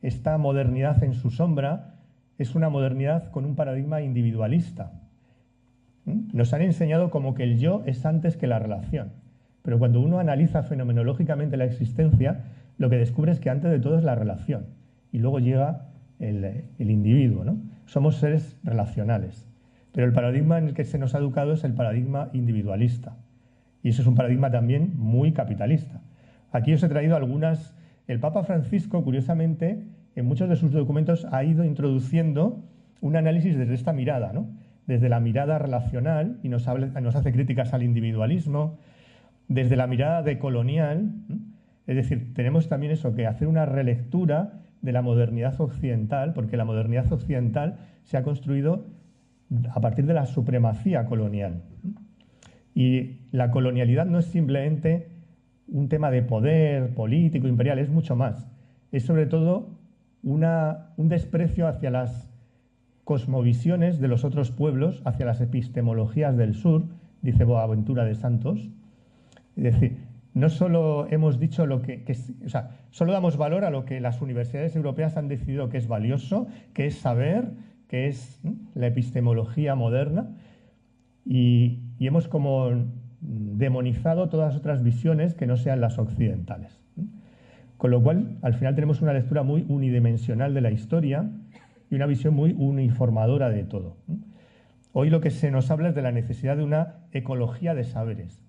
esta modernidad en su sombra es una modernidad con un paradigma individualista. Nos han enseñado como que el yo es antes que la relación, pero cuando uno analiza fenomenológicamente la existencia, lo que descubre es que antes de todo es la relación, y luego llega el individuo, ¿no? Somos seres relacionales. Pero el paradigma en el que se nos ha educado es el paradigma individualista. Y eso es un paradigma también muy capitalista. Aquí os he traído algunas. El Papa Francisco, curiosamente, en muchos de sus documentos ha ido introduciendo un análisis desde esta mirada, ¿no? Desde la mirada relacional, y nos hace críticas al individualismo, desde la mirada decolonial. Es decir, tenemos también eso, que hacer una relectura de la modernidad occidental, porque la modernidad occidental se ha construido a partir de la supremacía colonial. Y la colonialidad no es simplemente un tema de poder político, imperial, es mucho más. Es sobre todo un desprecio hacia las cosmovisiones de los otros pueblos, hacia las epistemologías del sur, dice Boaventura de Santos. Es decir, no solo hemos dicho solo damos valor a lo que las universidades europeas han decidido que es valioso, que es saber, que es la epistemología moderna, y hemos como demonizado todas las otras visiones que no sean las occidentales. Con lo cual, al final tenemos una lectura muy unidimensional de la historia y una visión muy uniformadora de todo. Hoy lo que se nos habla es de la necesidad de una ecología de saberes.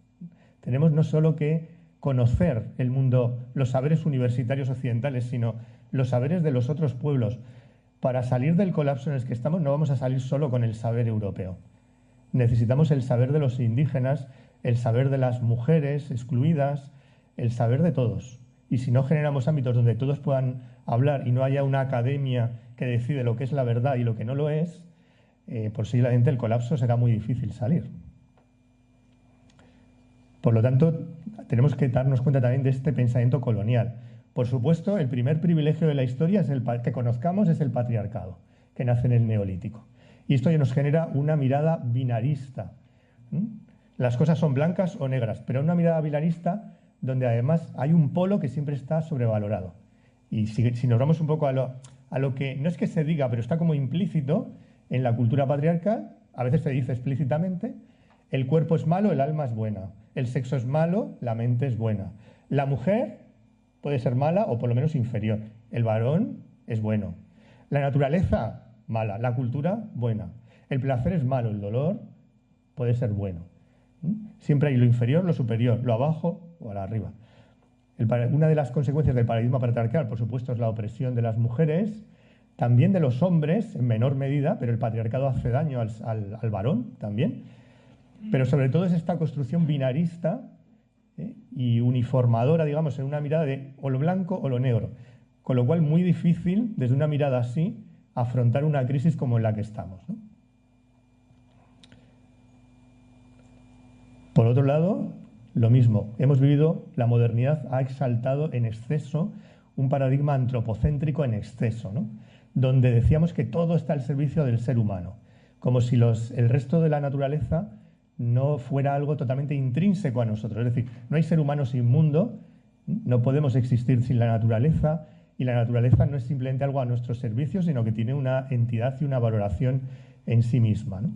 Tenemos no solo que conocer el mundo, los saberes universitarios occidentales, sino los saberes de los otros pueblos. Para salir del colapso en el que estamos no vamos a salir solo con el saber europeo. Necesitamos el saber de los indígenas, el saber de las mujeres excluidas, el saber de todos. Y si no generamos ámbitos donde todos puedan hablar y no haya una academia que decide lo que es la verdad y lo que no lo es, posiblemente el colapso será muy difícil salir. Por lo tanto, tenemos que darnos cuenta también de este pensamiento colonial. Por supuesto, el primer privilegio de la historia que conozcamos es el patriarcado, que nace en el Neolítico. Y esto ya nos genera una mirada binarista. Las cosas son blancas o negras, pero una mirada binarista donde además hay un polo que siempre está sobrevalorado. Y si nos vamos un poco a lo que no es que se diga, pero está como implícito en la cultura patriarcal, a veces se dice explícitamente, el cuerpo es malo, el alma es buena. El sexo es malo, la mente es buena. La mujer puede ser mala o por lo menos inferior. El varón es bueno. La naturaleza, mala. La cultura, buena. El placer es malo, el dolor puede ser bueno. Siempre hay lo inferior, lo superior, lo abajo o a arriba. Una de las consecuencias del paradigma patriarcal, por supuesto, es la opresión de las mujeres, también de los hombres en menor medida, pero el patriarcado hace daño al varón también. Pero sobre todo es esta construcción binarista y uniformadora, digamos, en una mirada de o lo blanco o lo negro. Con lo cual, muy difícil, desde una mirada así, afrontar una crisis como en la que estamos, ¿no? Por otro lado, lo mismo. La modernidad ha exaltado en exceso un paradigma antropocéntrico en exceso, ¿no? Donde decíamos que todo está al servicio del ser humano, como si el resto de la naturaleza no fuera algo totalmente intrínseco a nosotros. Es decir, no hay ser humano sin mundo, no podemos existir sin la naturaleza, y la naturaleza no es simplemente algo a nuestro servicio, sino que tiene una entidad y una valoración en sí misma, ¿no?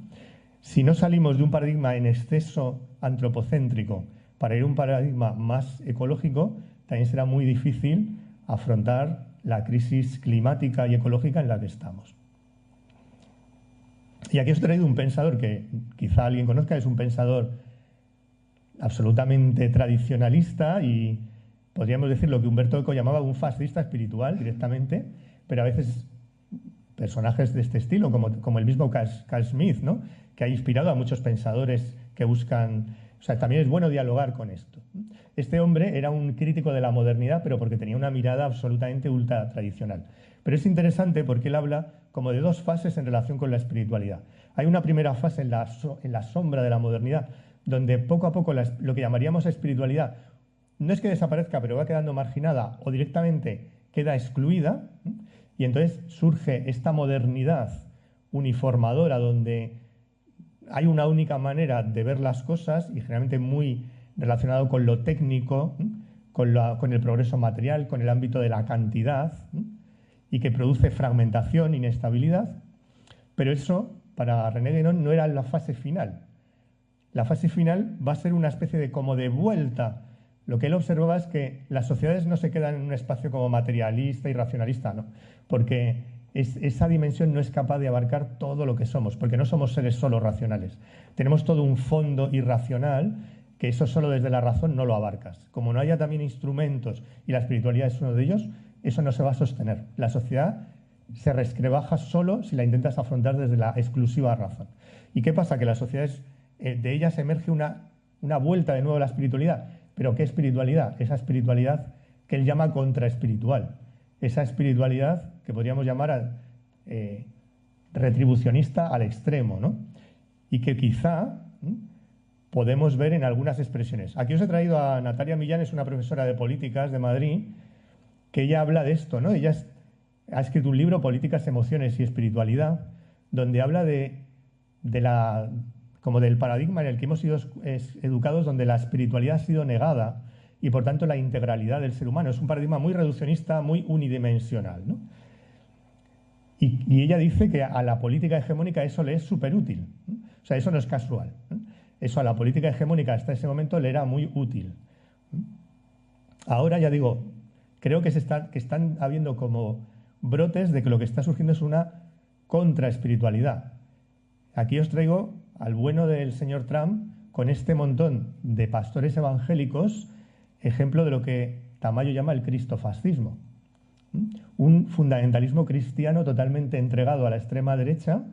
Si no salimos de un paradigma en exceso antropocéntrico para ir a un paradigma más ecológico, también será muy difícil afrontar la crisis climática y ecológica en la que estamos. Y aquí os he traído un pensador que quizá alguien conozca, es un pensador absolutamente tradicionalista y podríamos decir lo que Humberto Eco llamaba un fascista espiritual directamente, pero a veces personajes de este estilo, como el mismo Carl Smith, ¿no?, que ha inspirado a muchos pensadores que buscan... O sea, también es bueno dialogar con esto. Este hombre era un crítico de la modernidad, pero porque tenía una mirada absolutamente ultra tradicional. Pero es interesante porque él habla como de dos fases en relación con la espiritualidad. Hay una primera fase en la sombra de la modernidad, donde poco a poco lo que llamaríamos espiritualidad no es que desaparezca, pero va quedando marginada o directamente queda excluida, y entonces surge esta modernidad uniformadora donde hay una única manera de ver las cosas y generalmente muy relacionado con lo técnico, con el progreso material, con el ámbito de la cantidad, y que produce fragmentación, inestabilidad. Pero eso, para René Guénon, no era la fase final. La fase final va a ser una especie de como de vuelta. Lo que él observaba es que las sociedades no se quedan en un espacio como materialista y racionalista, ¿no? Porque esa dimensión no es capaz de abarcar todo lo que somos, porque no somos seres solo racionales. Tenemos todo un fondo irracional que eso solo desde la razón no lo abarcas. Como no haya también instrumentos, y la espiritualidad es uno de ellos, eso no se va a sostener. La sociedad se resquebraja solo si la intentas afrontar desde la exclusiva razón. ¿Y qué pasa? Que las sociedades, de ellas emerge una vuelta de nuevo a la espiritualidad. ¿Pero qué espiritualidad? Esa espiritualidad que él llama contraespiritual. Esa espiritualidad que podríamos llamar retribucionista al extremo, ¿no? Y que quizá podemos ver en algunas expresiones. Aquí os he traído a Natalia Millán, es una profesora de políticas de Madrid, que ella habla de esto, ¿no? Ella ha escrito un libro, Políticas, Emociones y Espiritualidad, donde habla como del paradigma en el que hemos sido educados, donde la espiritualidad ha sido negada y por tanto la integralidad del ser humano. Es un paradigma muy reduccionista, muy unidimensional, ¿no? Y ella dice que a la política hegemónica eso le es súper útil. O sea, eso no es casual. Eso a la política hegemónica hasta ese momento le era muy útil. Ahora, ya digo, creo que están habiendo como brotes de que lo que está surgiendo es una contraespiritualidad. Aquí os traigo al bueno del señor Trump con este montón de pastores evangélicos, ejemplo de lo que Tamayo llama el cristofascismo. Un fundamentalismo cristiano totalmente entregado a la extrema derecha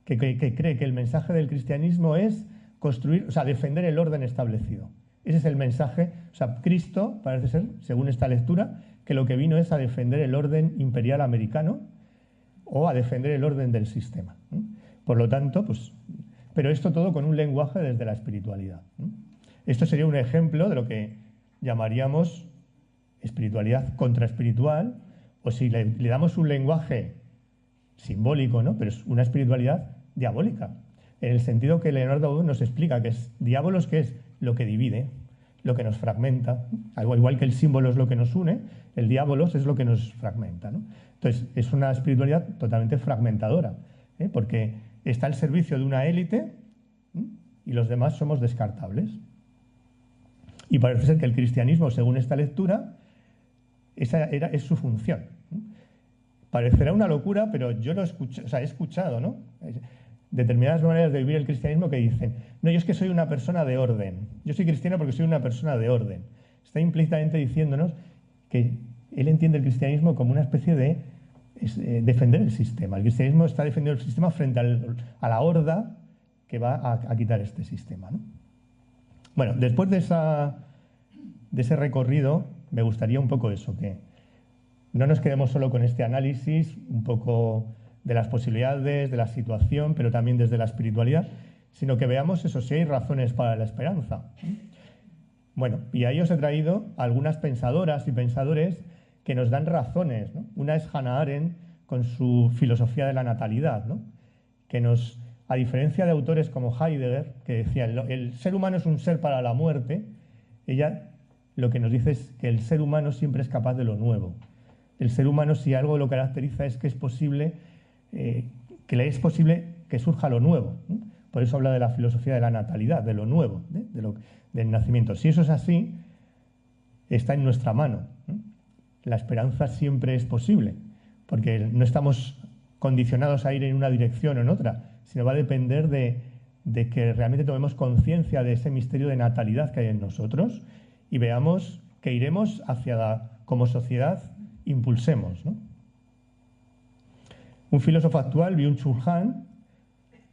que cree que el mensaje del cristianismo es construir, o sea, defender el orden establecido. Ese es el mensaje. O sea, Cristo, parece ser, según esta lectura, que lo que vino es a defender el orden imperial americano o a defender el orden del sistema. Por lo tanto, pues... Pero esto todo con un lenguaje desde la espiritualidad. Esto sería un ejemplo de lo que llamaríamos espiritualidad contraespiritual, o si le damos un lenguaje simbólico, ¿no? Pero es una espiritualidad diabólica, en el sentido que Leonardo nos explica que es diabolos, que es lo que divide, lo que nos fragmenta, algo igual que el símbolo es lo que nos une, el diabolos es lo que nos fragmenta, ¿no? Entonces, es una espiritualidad totalmente fragmentadora, porque está al servicio de una élite y los demás somos descartables. Y parece ser que el cristianismo, según esta lectura, esa es su función. Parecerá una locura, pero yo lo he escuchado, ¿no? Determinadas maneras de vivir el cristianismo que dicen, no, yo es que soy una persona de orden, yo soy cristiano porque soy una persona de orden. Está implícitamente diciéndonos que él entiende el cristianismo como una especie de defender el sistema. El cristianismo está defendiendo el sistema frente a la horda que va a quitar este sistema, ¿no? Bueno, después de ese recorrido, me gustaría un poco eso, que no nos quedemos solo con este análisis, un poco de las posibilidades, de la situación, pero también desde la espiritualidad, sino que veamos eso, si hay razones para la esperanza. Bueno, y ahí os he traído algunas pensadoras y pensadores que nos dan razones, ¿no? Una es Hannah Arendt con su filosofía de la natalidad, ¿no? Que nos, a diferencia de autores como Heidegger, que decía el ser humano es un ser para la muerte, ella lo que nos dice es que el ser humano siempre es capaz de lo nuevo. El ser humano, si algo lo caracteriza, es que es posible, que le es posible que surja lo nuevo, ¿no? Por eso habla de la filosofía de la natalidad, de lo nuevo, ¿eh? Del nacimiento. Si eso es así, está en nuestra mano, ¿no? la esperanza siempre es posible, porque no estamos condicionados a ir en una dirección o en otra, sino va a depender de que realmente tomemos conciencia de ese misterio de natalidad que hay en nosotros y veamos que iremos como sociedad, impulsemos, ¿no? Un filósofo actual, Byung-Chul Han,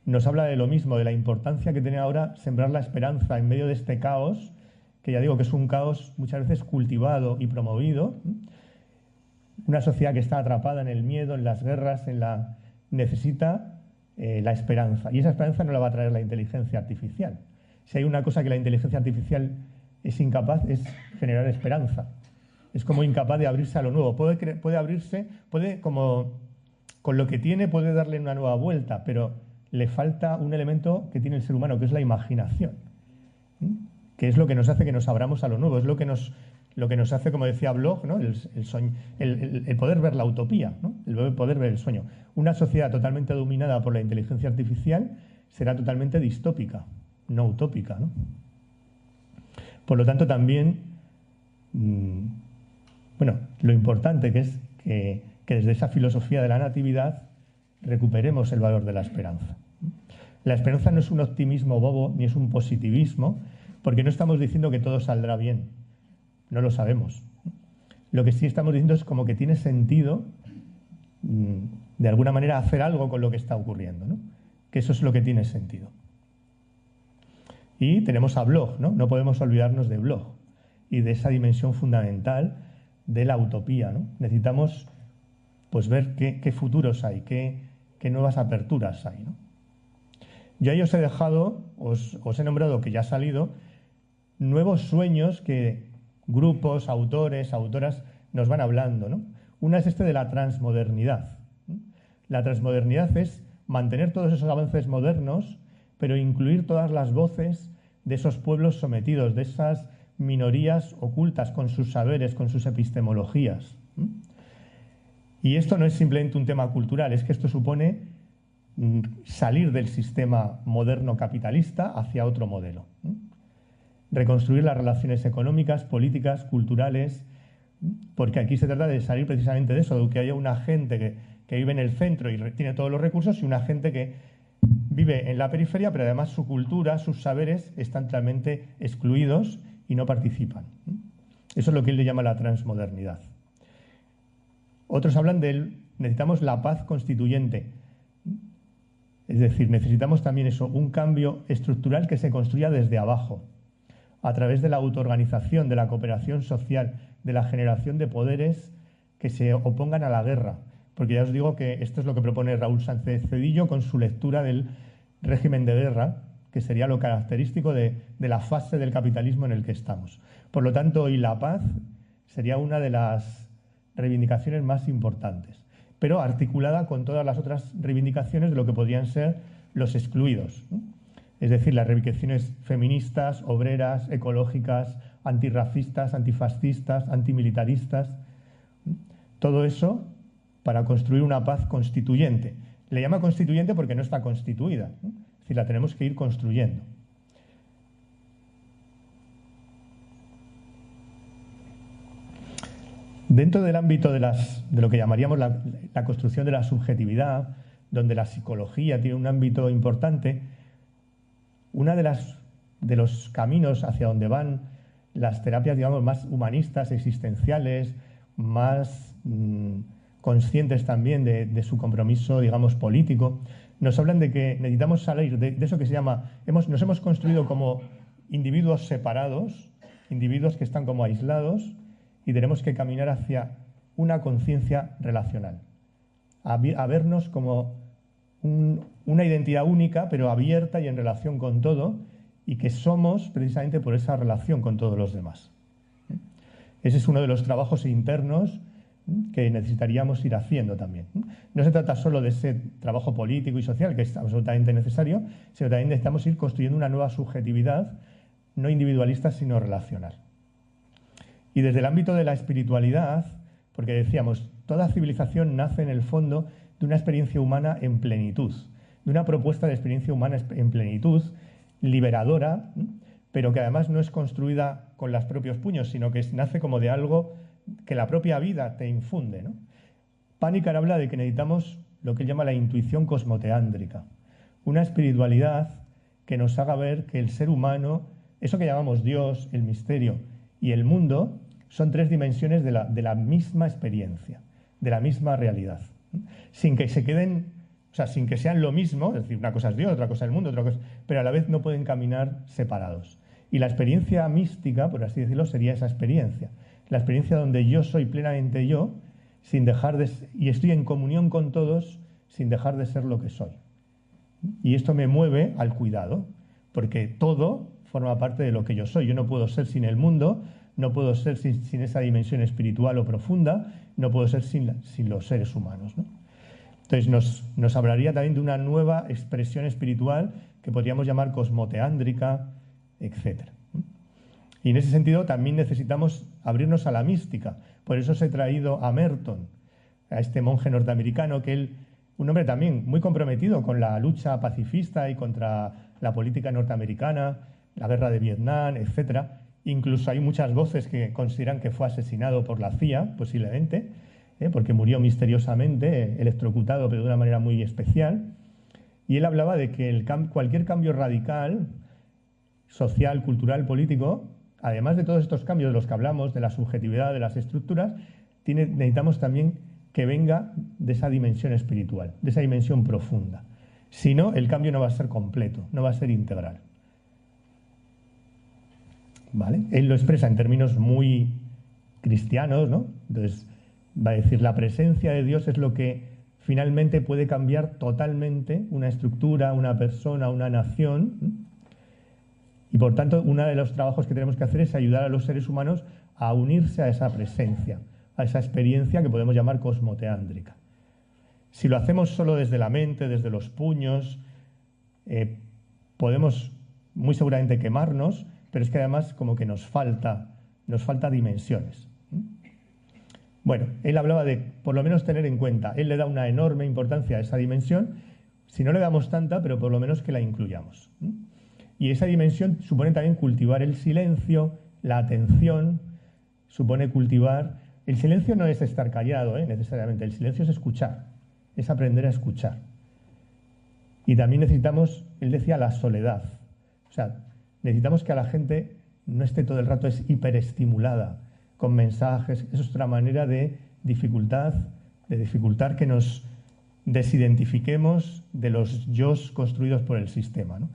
nos habla de lo mismo, de la importancia que tiene ahora sembrar la esperanza en medio de este caos, que ya digo que es un caos muchas veces cultivado y promovido. Una sociedad que está atrapada en el miedo, en las guerras, necesita la esperanza. Y esa esperanza no la va a traer la inteligencia artificial. Si hay una cosa que la inteligencia artificial es incapaz, es generar esperanza. Es como incapaz de abrirse a lo nuevo. Puede abrirse, como con lo que tiene puede darle una nueva vuelta, pero le falta un elemento que tiene el ser humano, que es la imaginación, que es lo que nos hace que nos abramos a lo nuevo, es lo que nos hace, como decía Bloch, ¿no? el poder ver la utopía, ¿no? El poder ver el sueño. Una sociedad totalmente dominada por la inteligencia artificial será totalmente distópica, no utópica, ¿no? Por lo tanto, también, lo importante que es que desde esa filosofía de la natividad recuperemos el valor de la esperanza. La esperanza no es un optimismo bobo ni es un positivismo, porque no estamos diciendo que todo saldrá bien, no lo sabemos. Lo que sí estamos diciendo es como que tiene sentido, de alguna manera, hacer algo con lo que está ocurriendo, ¿no? Que eso es lo que tiene sentido. Y tenemos a Bloch, ¿no? No podemos olvidarnos de Bloch y de esa dimensión fundamental de la utopía, ¿no? Necesitamos pues ver qué futuros hay, qué nuevas aperturas hay, ¿no? Yo ahí os he dejado, os he nombrado, que ya ha salido, nuevos sueños que grupos, autores, autoras nos van hablando, ¿no? Una es de la transmodernidad. La transmodernidad es mantener todos esos avances modernos, pero incluir todas las voces de esos pueblos sometidos, de esas minorías ocultas con sus saberes, con sus epistemologías. Y esto no es simplemente un tema cultural, es que esto supone salir del sistema moderno capitalista hacia otro modelo. Reconstruir las relaciones económicas, políticas, culturales, porque aquí se trata de salir precisamente de eso, de que haya una gente que vive en el centro y tiene todos los recursos y una gente que vive en la periferia, pero además su cultura, sus saberes están totalmente excluidos y no participan. Eso es lo que él le llama la transmodernidad. Otros hablan necesitamos la paz constituyente. Es decir, necesitamos también un cambio estructural que se construya desde abajo, a través de la autoorganización, de la cooperación social, de la generación de poderes que se opongan a la guerra. Porque ya os digo que esto es lo que propone Raúl Sánchez Cedillo con su lectura del régimen de guerra, que sería lo característico de la fase del capitalismo en el que estamos. Por lo tanto, hoy la paz sería una de las reivindicaciones más importantes, pero articulada con todas las otras reivindicaciones de lo que podrían ser los excluidos, ¿no? Es decir, las reivindicaciones feministas, obreras, ecológicas, antirracistas, antifascistas, antimilitaristas, todo eso para construir una paz constituyente. Le llama constituyente porque no está constituida, ¿no? Es decir, la tenemos que ir construyendo. Dentro del ámbito de lo que llamaríamos la construcción de la subjetividad, donde la psicología tiene un ámbito importante, uno de los caminos hacia donde van las terapias, digamos, más humanistas, existenciales, más conscientes también de su compromiso, digamos, político, nos hablan de que necesitamos salir de eso que se llama, nos hemos construido como individuos separados, individuos que están como aislados, y tenemos que caminar hacia una conciencia relacional, a vernos como una identidad única, pero abierta y en relación con todo, y que somos precisamente por esa relación con todos los demás. Ese es uno de los trabajos internos que necesitaríamos ir haciendo también. No se trata solo de ese trabajo político y social, que es absolutamente necesario, sino también necesitamos ir construyendo una nueva subjetividad, no individualista, sino relacional. Y desde el ámbito de la espiritualidad, porque decíamos, toda civilización nace en el fondo de una experiencia humana en plenitud, de una propuesta de experiencia humana en plenitud, liberadora, pero que además no es construida con los propios puños, sino que nace como de algo que la propia vida te infunde, ¿no? Panikkar habla de que necesitamos lo que él llama la intuición cosmoteándrica, una espiritualidad que nos haga ver que el ser humano, eso que llamamos Dios, el misterio y el mundo, son tres dimensiones de la misma experiencia, de la misma realidad, sin que se queden, o sea, sin que sean lo mismo, es decir, una cosa es Dios, otra cosa es el mundo, otra cosa, pero a la vez no pueden caminar separados. Y la experiencia mística, por así decirlo, sería esa experiencia, la experiencia donde yo soy plenamente yo, sin dejar de, y estoy en comunión con todos, sin dejar de ser lo que soy. Y esto me mueve al cuidado, porque todo forma parte de lo que yo soy. Yo no puedo ser sin el mundo, no puedo ser sin esa dimensión espiritual o profunda, no puedo ser sin los seres humanos, ¿no? Entonces nos hablaría también de una nueva expresión espiritual que podríamos llamar cosmoteándrica, etc. Y en ese sentido también necesitamos abrirnos a la mística. Por eso os he traído a Merton, a este monje norteamericano, que él, un hombre también muy comprometido con la lucha pacifista y contra la política norteamericana, la guerra de Vietnam, etc. Incluso hay muchas voces que consideran que fue asesinado por la CIA, posiblemente, porque murió misteriosamente, electrocutado, pero de una manera muy especial. Y él hablaba de que cualquier cambio radical, social, cultural, político, además de todos estos cambios de los que hablamos, de la subjetividad, de las estructuras, necesitamos también que venga de esa dimensión espiritual, de esa dimensión profunda. Si no, el cambio no va a ser completo, no va a ser integral. ¿Vale? Él lo expresa en términos muy cristianos, ¿no? Entonces, va a decir, la presencia de Dios es lo que finalmente puede cambiar totalmente una estructura, una persona, una nación. Y por tanto, uno de los trabajos que tenemos que hacer es ayudar a los seres humanos a unirse a esa presencia, a esa experiencia que podemos llamar cosmoteándrica. Si lo hacemos solo desde la mente, desde los puños, podemos muy seguramente quemarnos, pero es que además como que nos falta dimensiones. Bueno, él hablaba de por lo menos tener en cuenta, él le da una enorme importancia a esa dimensión, si no le damos tanta, pero por lo menos que la incluyamos. Y esa dimensión supone también cultivar el silencio, la atención, supone cultivar... El silencio no es estar callado, necesariamente, el silencio es escuchar, es aprender a escuchar. Y también necesitamos, él decía, la soledad. O sea, necesitamos que a la gente no esté todo el rato hiperestimulada con mensajes. Eso es otra manera de dificultar que nos desidentifiquemos de los yos construidos por el sistema, ¿no?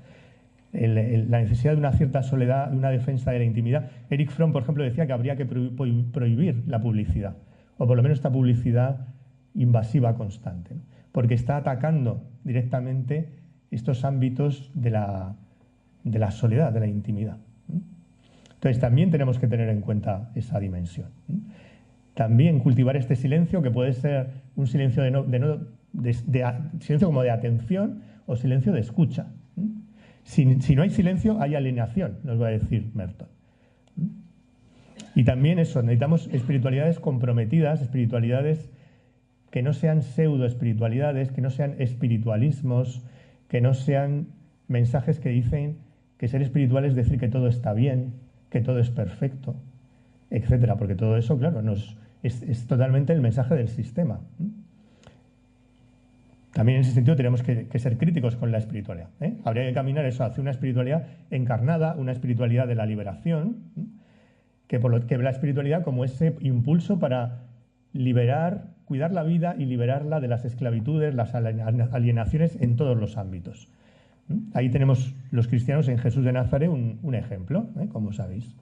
La necesidad de una cierta soledad, de una defensa de la intimidad. Erich Fromm, por ejemplo, decía que habría que prohibir la publicidad, o por lo menos esta publicidad invasiva constante, ¿no? Porque está atacando directamente estos ámbitos de la soledad, de la intimidad. Entonces también tenemos que tener en cuenta esa dimensión. También cultivar este silencio, que puede ser un silencio silencio como de atención o silencio de escucha. Si no hay silencio, hay alienación, nos va a decir Merton. Y también eso, necesitamos espiritualidades comprometidas, espiritualidades que no sean pseudo-espiritualidades, que no sean espiritualismos, que no sean mensajes que dicen que ser espiritual es decir que todo está bien, que todo es perfecto, etcétera, porque todo eso, claro, es totalmente el mensaje del sistema. También en ese sentido tenemos que ser críticos con la espiritualidad, ¿eh? Habría que caminar eso hacia una espiritualidad encarnada, una espiritualidad de la liberación, que ve la espiritualidad como ese impulso para liberar, cuidar la vida y liberarla de las esclavitudes, las alienaciones en todos los ámbitos. Ahí tenemos los cristianos en Jesús de Nazaret un ejemplo, como sabéis.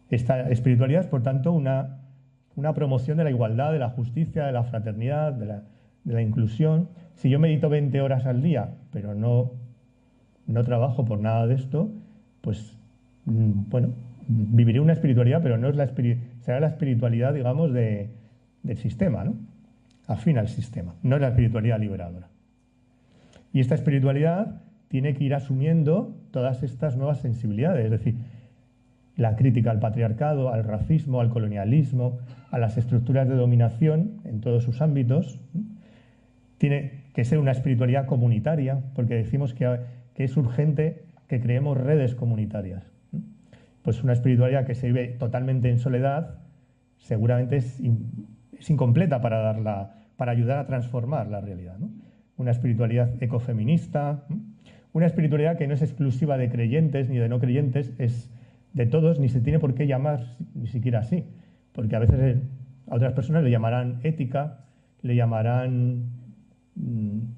Esta espiritualidad es, por tanto, una promoción de la igualdad, de la justicia, de la fraternidad, de la inclusión. Si yo medito 20 horas al día, pero no trabajo por nada de esto, pues, bueno, viviré una espiritualidad, pero no es será la espiritualidad, digamos, del sistema, ¿no? Afín al sistema, no es la espiritualidad liberadora. Y esta espiritualidad tiene que ir asumiendo todas estas nuevas sensibilidades, es decir, la crítica al patriarcado, al racismo, al colonialismo, a las estructuras de dominación en todos sus ámbitos. Tiene que ser una espiritualidad comunitaria, porque decimos que es urgente que creemos redes comunitarias. Pues una espiritualidad que se vive totalmente en soledad, seguramente es incompleta para ayudar a transformar la realidad, ¿no? Una espiritualidad ecofeminista, ¿no? Una espiritualidad que no es exclusiva de creyentes ni de no creyentes, es de todos, ni se tiene por qué llamar ni siquiera así, porque a veces a otras personas le llamarán ética, le llamarán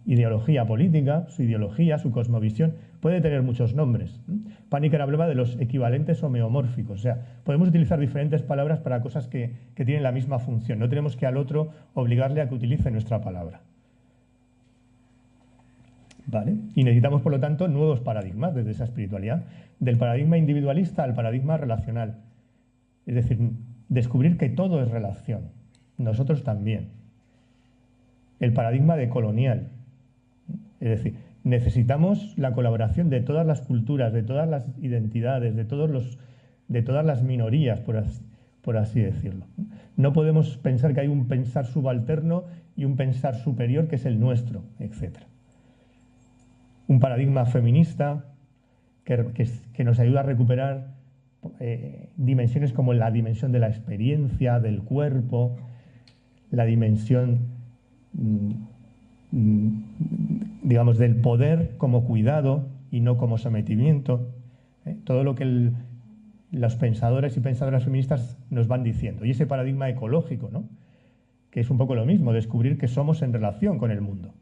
ideología política, su ideología, su cosmovisión, puede tener muchos nombres. Paniker hablaba de los equivalentes homeomórficos, o sea, podemos utilizar diferentes palabras para cosas que tienen la misma función, no tenemos que al otro obligarle a que utilice nuestra palabra. ¿Vale? Y necesitamos, por lo tanto, nuevos paradigmas desde esa espiritualidad, del paradigma individualista al paradigma relacional. Es decir, descubrir que todo es relación, nosotros también. El paradigma decolonial. Es decir, necesitamos la colaboración de todas las culturas, de todas las identidades, de todas las minorías, por así decirlo. No podemos pensar que hay un pensar subalterno y un pensar superior que es el nuestro, etc. Un paradigma feminista que nos ayuda a recuperar dimensiones como la dimensión de la experiencia, del cuerpo, la dimensión digamos, del poder como cuidado y no como sometimiento, todo lo que los pensadores y pensadoras feministas nos van diciendo. Y ese paradigma ecológico, ¿no? Que es un poco lo mismo, descubrir que somos en relación con el mundo.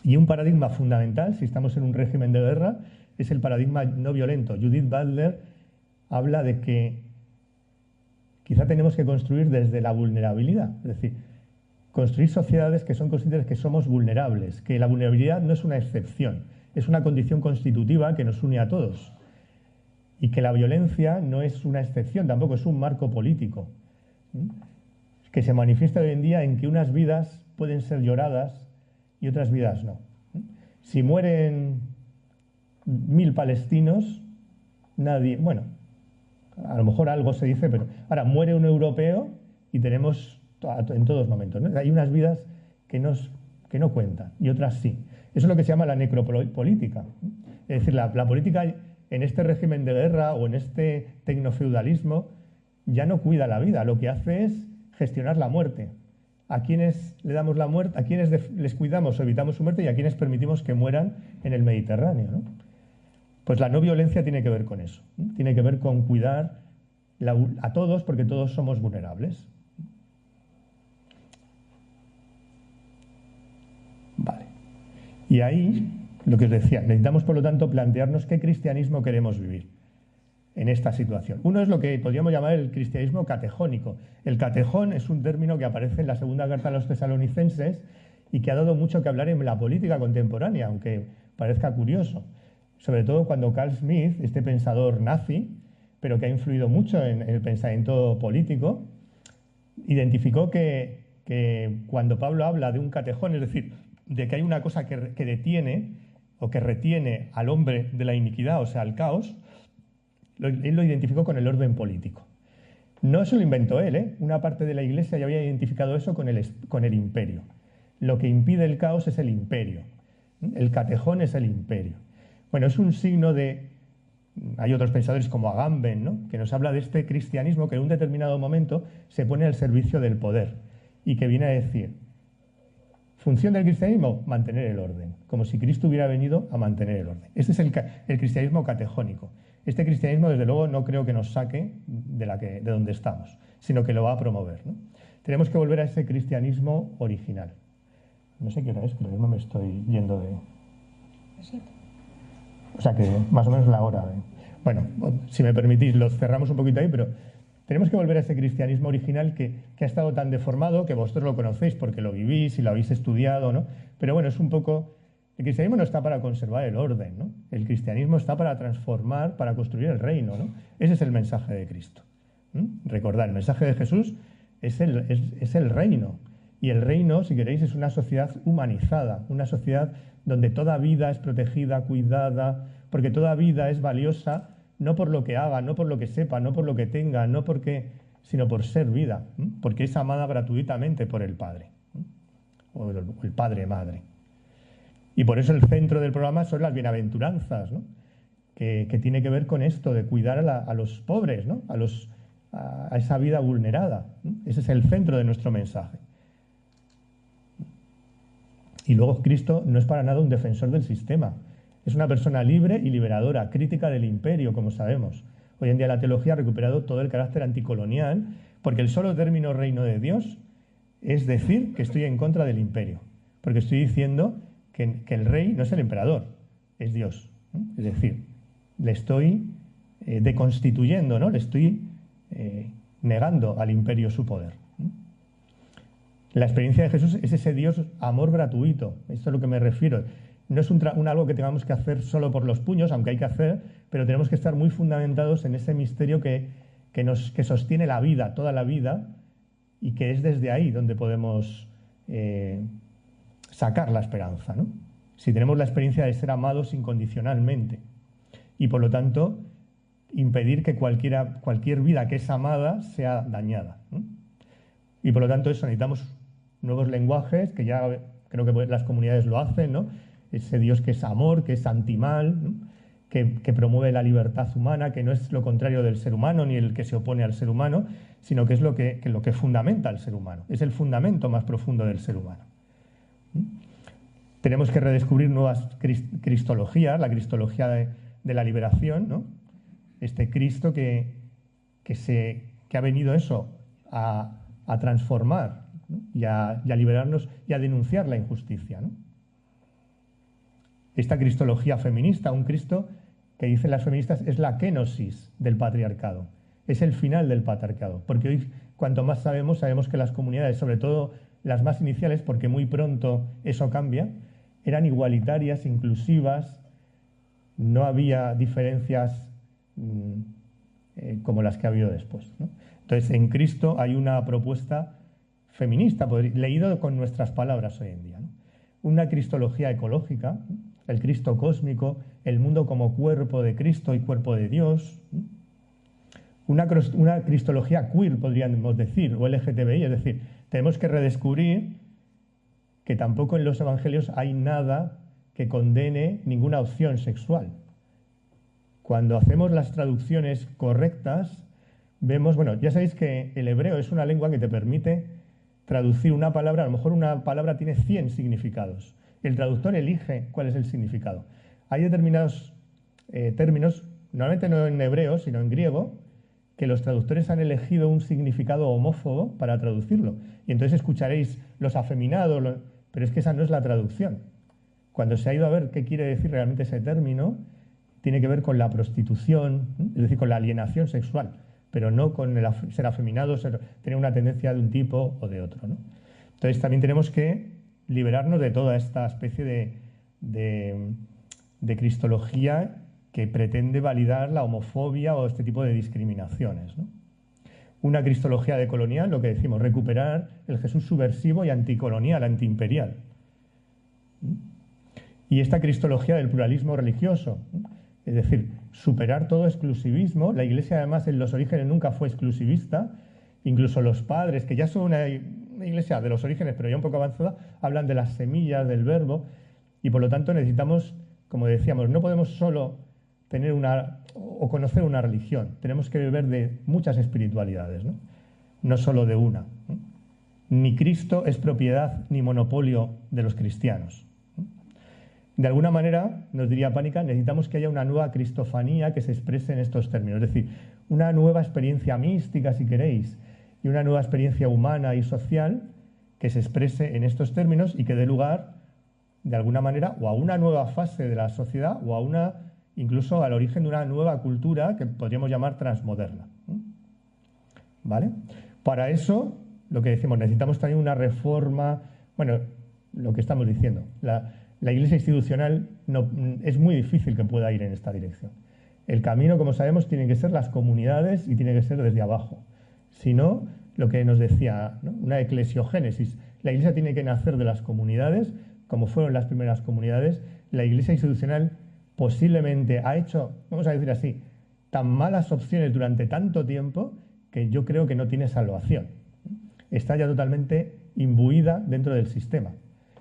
Y un paradigma fundamental, si estamos en un régimen de guerra, es el paradigma no violento. Judith Butler habla de que quizá tenemos que construir desde la vulnerabilidad, es decir, construir sociedades que son conscientes que somos vulnerables, que la vulnerabilidad no es una excepción, es una condición constitutiva que nos une a todos. Y que la violencia no es una excepción, tampoco es un marco político, que se manifiesta hoy en día en que unas vidas pueden ser lloradas y otras vidas no. Si mueren 1000 palestinos, nadie... Bueno, a lo mejor algo se dice, pero ahora muere un europeo y tenemos... en todos momentos, ¿no? Hay unas vidas que no cuentan y otras sí. Eso es lo que se llama la necropolítica. Es decir, la política en este régimen de guerra o en este tecnofeudalismo ya no cuida la vida, lo que hace es gestionar la muerte. A quienes le damos la muerte, a quienes les cuidamos o evitamos su muerte y a quienes permitimos que mueran en el Mediterráneo, ¿no? Pues la no violencia tiene que ver con eso, ¿no? Tiene que ver con cuidar a todos porque todos somos vulnerables. Vale. Y ahí, lo que os decía, necesitamos por lo tanto plantearnos qué cristianismo queremos vivir en esta situación. Uno es lo que podríamos llamar el cristianismo catejónico. El catejón es un término que aparece en la segunda carta a los tesalonicenses y que ha dado mucho que hablar en la política contemporánea, aunque parezca curioso. Sobre todo cuando Carl Smith, este pensador nazi, pero que ha influido mucho en el pensamiento político, identificó que cuando Pablo habla de un catejón, es decir, de que hay una cosa que detiene o que retiene al hombre de la iniquidad, o sea, al caos, él lo identificó con el orden político. No se lo inventó él, ¿eh? Una parte de la Iglesia ya había identificado eso con el imperio. Lo que impide el caos es el imperio. El catejón es el imperio. Bueno, es un signo de... Hay otros pensadores como Agamben, ¿no? Que nos habla de este cristianismo que en un determinado momento se pone al servicio del poder y que viene a decir, función del cristianismo, mantener el orden, como si Cristo hubiera venido a mantener el orden. Este es el cristianismo catejónico. Este cristianismo, desde luego, no creo que nos saque de donde estamos, sino que lo va a promover, ¿no? Tenemos que volver a ese cristianismo original. No sé qué hora es, pero no me estoy yendo de... O sea que más o menos la hora. Bueno, si me permitís, lo cerramos un poquito ahí, pero tenemos que volver a ese cristianismo original que ha estado tan deformado, que vosotros lo conocéis porque lo vivís y lo habéis estudiado, ¿no? Pero bueno, es un poco... El cristianismo no está para conservar el orden, ¿no? El cristianismo está para transformar, para construir el reino, ¿no? Ese es el mensaje de Cristo. Recordad, el mensaje de Jesús es el reino. Y el reino, si queréis, es una sociedad humanizada, una sociedad donde toda vida es protegida, cuidada, porque toda vida es valiosa, no por lo que haga, no por lo que sepa, no por lo que tenga, sino por ser vida, porque es amada gratuitamente por el Padre, o el Padre-Madre. Y por eso el centro del programa son las bienaventuranzas, ¿no? Que tiene que ver con esto, de cuidar a los pobres, ¿no? a esa vida vulnerada. Ese es el centro de nuestro mensaje. Y luego Cristo no es para nada un defensor del sistema. Es una persona libre y liberadora, crítica del imperio, como sabemos. Hoy en día la teología ha recuperado todo el carácter anticolonial, porque el solo término reino de Dios es decir que estoy en contra del imperio. Porque estoy diciendo que el rey no es el emperador, es Dios. Es decir, le estoy deconstituyendo, ¿no? Le estoy negando al imperio su poder. La experiencia de Jesús es ese Dios amor gratuito. Esto es a lo que me refiero. No es algo que tengamos que hacer solo por los puños, aunque hay que hacer, pero tenemos que estar muy fundamentados en ese misterio que sostiene la vida, toda la vida, y que es desde ahí donde podemos sacar la esperanza, ¿no? Si tenemos la experiencia de ser amados incondicionalmente y, por lo tanto, impedir que cualquier vida que es amada sea dañada, ¿no? Y, por lo tanto, eso necesitamos nuevos lenguajes, que ya creo que las comunidades lo hacen, ¿no? Ese Dios que es amor, que es antimal, ¿no? Que promueve la libertad humana, que no es lo contrario del ser humano ni el que se opone al ser humano, sino que es lo que fundamenta al ser humano. Es el fundamento más profundo del ser humano. Tenemos que redescubrir nuevas cristologías, la cristología de la liberación, ¿no? Este Cristo que ha venido eso a transformar, ¿no? y a liberarnos y a denunciar la injusticia, ¿no? Esta cristología feminista, un Cristo que dicen las feministas es la kenosis del patriarcado, es el final del patriarcado, porque hoy cuanto más sabemos que las comunidades, sobre todo las más iniciales, porque muy pronto eso cambia, eran igualitarias, inclusivas, no había diferencias como las que ha habido después, ¿no? Entonces, en Cristo hay una propuesta feminista, leído con nuestras palabras hoy en día, ¿no? Una cristología ecológica, ¿no? El Cristo cósmico, el mundo como cuerpo de Cristo y cuerpo de Dios, ¿no? Una cristología queer, podríamos decir, o LGTBI, es decir, tenemos que redescubrir que tampoco en los evangelios hay nada que condene ninguna opción sexual. Cuando hacemos las traducciones correctas, vemos, bueno, ya sabéis que el hebreo es una lengua que te permite traducir una palabra, a lo mejor una palabra tiene 100 significados. El traductor elige cuál es el significado. Hay determinados términos, normalmente no en hebreo, sino en griego, que los traductores han elegido un significado homófobo para traducirlo. Y entonces escucharéis los afeminados, pero es que esa no es la traducción. Cuando se ha ido a ver qué quiere decir realmente ese término, tiene que ver con la prostitución, es decir, con la alienación sexual, pero no con ser afeminado, tener una tendencia de un tipo o de otro, ¿no? Entonces también tenemos que liberarnos de toda esta especie de cristología que pretende validar la homofobia o este tipo de discriminaciones, ¿no? Una cristología decolonial, lo que decimos, recuperar el Jesús subversivo y anticolonial, antiimperial. Y esta cristología del pluralismo religioso, es decir, superar todo exclusivismo. La Iglesia, además, en los orígenes nunca fue exclusivista. Incluso los padres, que ya son una Iglesia de los orígenes, pero ya un poco avanzada, hablan de las semillas del verbo. Y por lo tanto necesitamos, como decíamos, no podemos solo tener o conocer una religión. Tenemos que beber de muchas espiritualidades, ¿no? No solo de una, ¿no? Ni Cristo es propiedad ni monopolio de los cristianos. De alguna manera, nos diría Pánica, necesitamos que haya una nueva cristofanía que se exprese en estos términos, es decir, una nueva experiencia mística, si queréis, y una nueva experiencia humana y social que se exprese en estos términos y que dé lugar, de alguna manera, o a una nueva fase de la sociedad o incluso al origen de una nueva cultura que podríamos llamar transmoderna. ¿Vale? Para eso, lo que decimos, necesitamos también una reforma, bueno, lo que estamos diciendo, la Iglesia institucional es muy difícil que pueda ir en esta dirección. El camino, como sabemos, tiene que ser las comunidades y tiene que ser desde abajo. Si no, lo que nos decía, ¿no? Una eclesiogénesis. La Iglesia tiene que nacer de las comunidades, como fueron las primeras comunidades. La Iglesia institucional posiblemente ha hecho, vamos a decir así, tan malas opciones durante tanto tiempo que yo creo que no tiene salvación. Está ya totalmente imbuida dentro del sistema.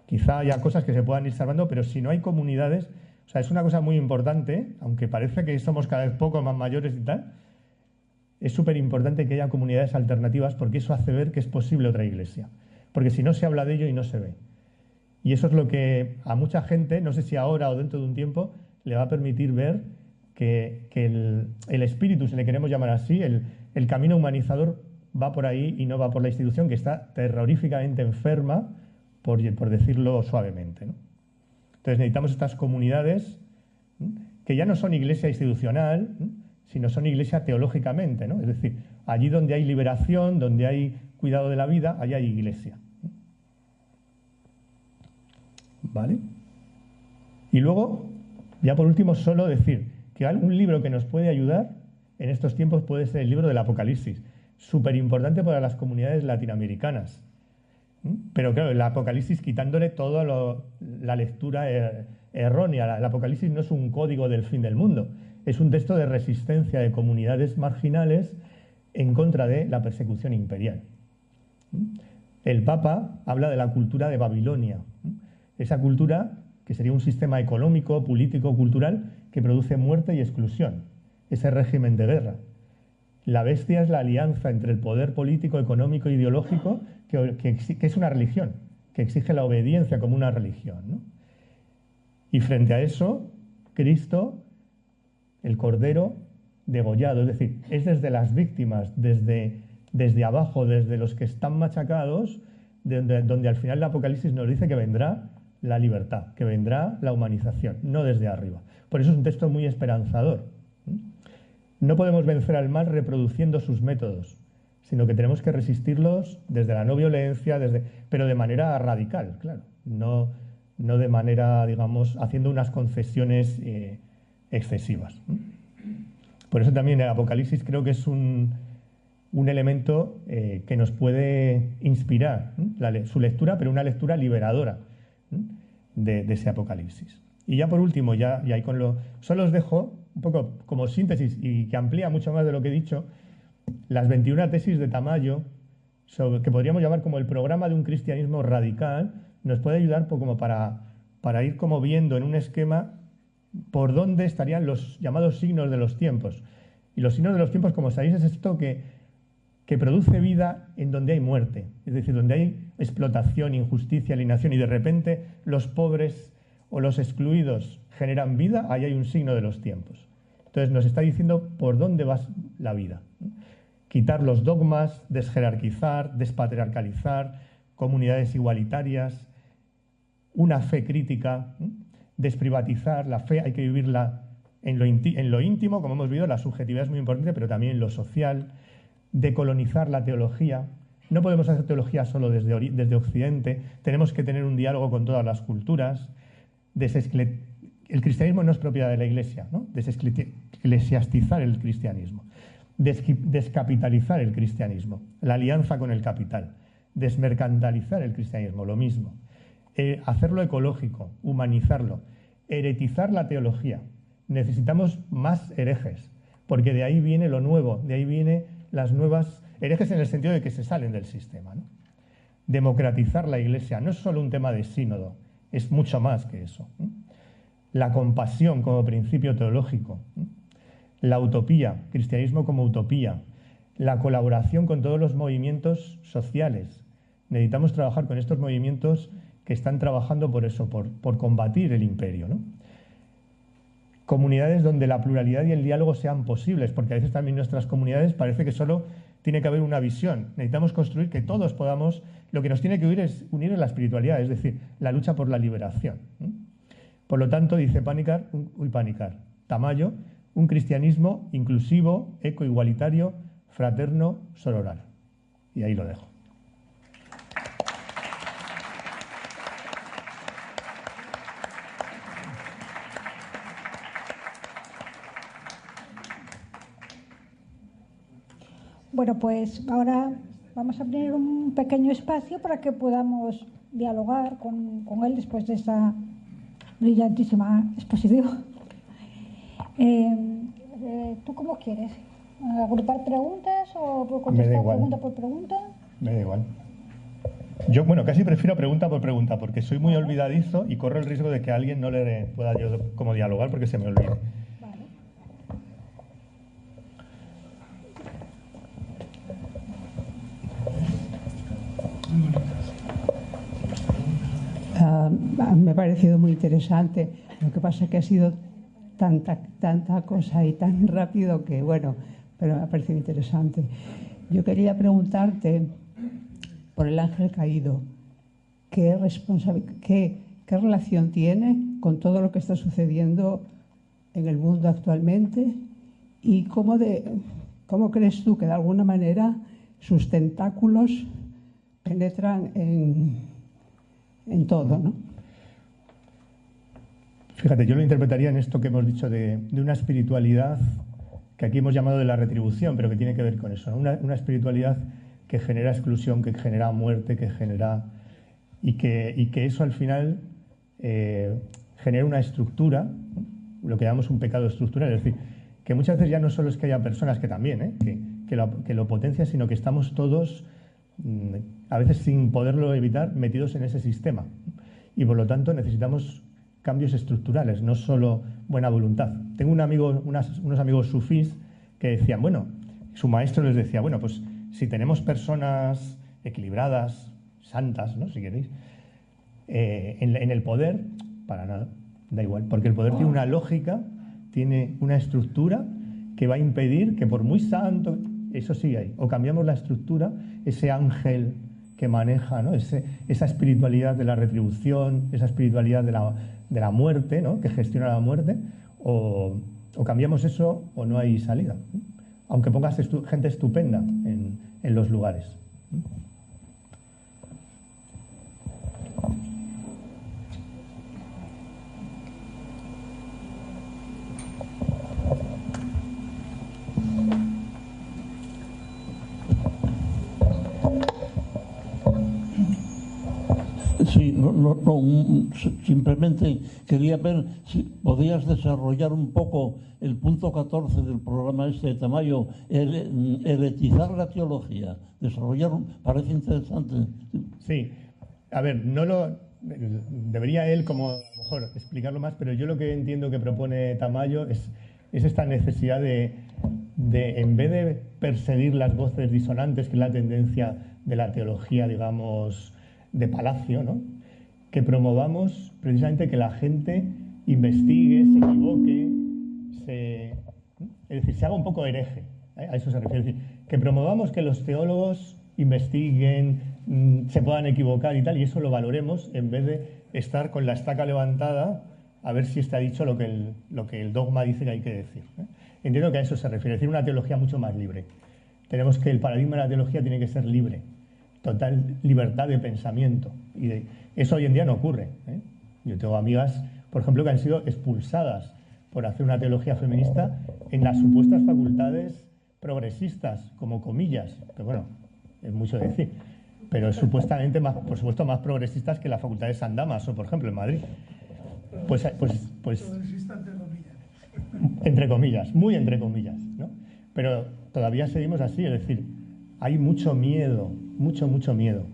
Quizá haya cosas que se puedan ir salvando, pero si no hay comunidades, o sea, es una cosa muy importante, aunque parece que somos cada vez poco más mayores y tal, es súper importante que haya comunidades alternativas porque eso hace ver que es posible otra iglesia. Porque si no se habla de ello y no se ve. Y eso es lo que a mucha gente, no sé si ahora o dentro de un tiempo, le va a permitir ver que el espíritu, si le queremos llamar así, el camino humanizador va por ahí y no va por la institución que está terroríficamente enferma, por decirlo suavemente, ¿no? Entonces necesitamos estas comunidades que ya no son iglesia institucional, sino son iglesia teológicamente, ¿no? Es decir, allí donde hay liberación, donde hay cuidado de la vida, allá hay iglesia. ¿Vale? Y luego, ya por último, solo decir que un libro que nos puede ayudar en estos tiempos puede ser el libro del Apocalipsis, súper importante para las comunidades latinoamericanas. Pero claro, el Apocalipsis quitándole toda la lectura errónea. El Apocalipsis no es un código del fin del mundo, es un texto de resistencia de comunidades marginales en contra de la persecución imperial. El Papa habla de la cultura de Babilonia, esa cultura que sería un sistema económico, político, cultural que produce muerte y exclusión, ese régimen de guerra. La bestia es la alianza entre el poder político, económico e ideológico que es una religión, que exige la obediencia como una religión, ¿no? Y frente a eso, Cristo, el Cordero degollado, es decir, es desde las víctimas, desde abajo, desde los que están machacados, donde al final el Apocalipsis nos dice que vendrá la libertad, que vendrá la humanización, no desde arriba. Por eso es un texto muy esperanzador. No podemos vencer al mal reproduciendo sus métodos, sino que tenemos que resistirlos desde la no violencia, pero de manera radical, claro, no de manera, digamos, haciendo unas concesiones excesivas. Por eso también el Apocalipsis creo que es un elemento que nos puede inspirar su lectura, pero una lectura liberadora de ese Apocalipsis. Y ya por último, solo os dejo un poco como síntesis y que amplía mucho más de lo que he dicho, las 21 tesis de Tamayo, que podríamos llamar como el programa de un cristianismo radical, nos puede ayudar como para ir como viendo en un esquema por dónde estarían los llamados signos de los tiempos. Y los signos de los tiempos, como sabéis, es esto que produce vida en donde hay muerte, es decir, donde hay explotación, injusticia, alienación, y de repente los pobres o los excluidos generan vida, ahí hay un signo de los tiempos. Entonces nos está diciendo por dónde va la vida. Quitar los dogmas, desjerarquizar, despatriarcalizar, comunidades igualitarias, una fe crítica, desprivatizar la fe, hay que vivirla en lo íntimo, como hemos visto, la subjetividad es muy importante, pero también en lo social, decolonizar la teología. No podemos hacer teología solo desde Occidente, tenemos que tener un diálogo con todas las culturas. El cristianismo no es propiedad de la Iglesia, ¿no? Deseclesiastizar el cristianismo, descapitalizar el cristianismo, la alianza con el capital, desmercantilizar el cristianismo, lo mismo. Hacerlo ecológico, humanizarlo, heretizar la teología. Necesitamos más herejes, porque de ahí viene lo nuevo, de ahí viene las nuevas herejes en el sentido de que se salen del sistema, ¿no? Democratizar la Iglesia no es solo un tema de sínodo, es mucho más que eso. La compasión como principio teológico, la utopía, cristianismo como utopía, la colaboración con todos los movimientos sociales. Necesitamos trabajar con estos movimientos que están trabajando por eso, por combatir el imperio, ¿no? Comunidades donde la pluralidad y el diálogo sean posibles, porque a veces también nuestras comunidades parece que solo tiene que haber una visión. Necesitamos construir que todos podamos, lo que nos tiene que unir es la espiritualidad, es decir, la lucha por la liberación. Por lo tanto, dice Tamayo, un cristianismo inclusivo, ecoigualitario, fraterno, sororal. Y ahí lo dejo. Bueno, pues ahora vamos a abrir un pequeño espacio para que podamos dialogar con él después de esta brillantísima exposición. ¿Tú cómo quieres? ¿Agrupar preguntas o contestar pregunta por pregunta? Me da igual. Yo, casi prefiero pregunta por pregunta, porque soy muy olvidadizo y corro el riesgo de que a alguien no le pueda yo como dialogar porque se me olvide. Me ha parecido muy interesante. Lo que pasa es que ha sido tanta cosa y tan rápido que, bueno, pero me ha parecido interesante. Yo quería preguntarte por el ángel caído. ¿Qué relación tiene con todo lo que está sucediendo en el mundo actualmente? ¿Y cómo crees tú que de alguna manera sus tentáculos penetran en todo, ¿no? Fíjate, yo lo interpretaría en esto que hemos dicho de una espiritualidad que aquí hemos llamado de la retribución, pero que tiene que ver con eso, ¿no? Una espiritualidad que genera exclusión, que genera muerte, que genera... Y que eso al final genera una estructura, ¿no? Lo que llamamos un pecado estructural, es decir, que muchas veces ya no solo es que haya personas que también, que lo potencian, sino que estamos todos, a veces sin poderlo evitar, metidos en ese sistema. Y por lo tanto necesitamos cambios estructurales, no solo buena voluntad. Tengo unos amigos sufís que decían, bueno, su maestro les decía, bueno, pues si tenemos personas equilibradas, santas, ¿no?, si queréis, en el poder, para nada, da igual, porque el poder tiene una lógica, tiene una estructura que va a impedir que por muy santo, eso sí hay, o cambiamos la estructura, ese ángel que maneja, ¿no?, esa espiritualidad de la retribución, esa espiritualidad de la muerte, ¿no?, que gestiona la muerte, o cambiamos eso o no hay salida, ¿no?, aunque pongas gente estupenda en los lugares. Sí, simplemente quería ver si podías desarrollar un poco el punto 14 del programa de Tamayo, heretizar la teología. Parece interesante. Sí, a ver, debería él como a lo mejor explicarlo más, pero yo lo que entiendo que propone Tamayo es esta necesidad de en vez de perseguir las voces disonantes, que es la tendencia de la teología, digamos, de palacio, ¿no?, que promovamos precisamente que la gente investigue, se equivoque, es decir, se haga un poco hereje, a eso se refiere, es decir, que promovamos que los teólogos investiguen, se puedan equivocar y tal, y eso lo valoremos en vez de estar con la estaca levantada a ver si está dicho lo que el dogma dice que hay que decir, ¿eh? Entiendo que a eso se refiere, es decir, una teología mucho más libre. Tenemos que el paradigma de la teología tiene que ser libre, total libertad de pensamiento, y eso hoy en día no ocurre, ¿eh? Yo tengo amigas, por ejemplo, que han sido expulsadas por hacer una teología feminista en las supuestas facultades progresistas, como comillas, que bueno, es mucho decir, pero es supuestamente más, por supuesto, más progresistas que la facultad de San Damaso, por ejemplo, en Madrid. Pues entre comillas, muy entre comillas, ¿no? Pero todavía seguimos así, es decir, hay mucho miedo, mucho miedo.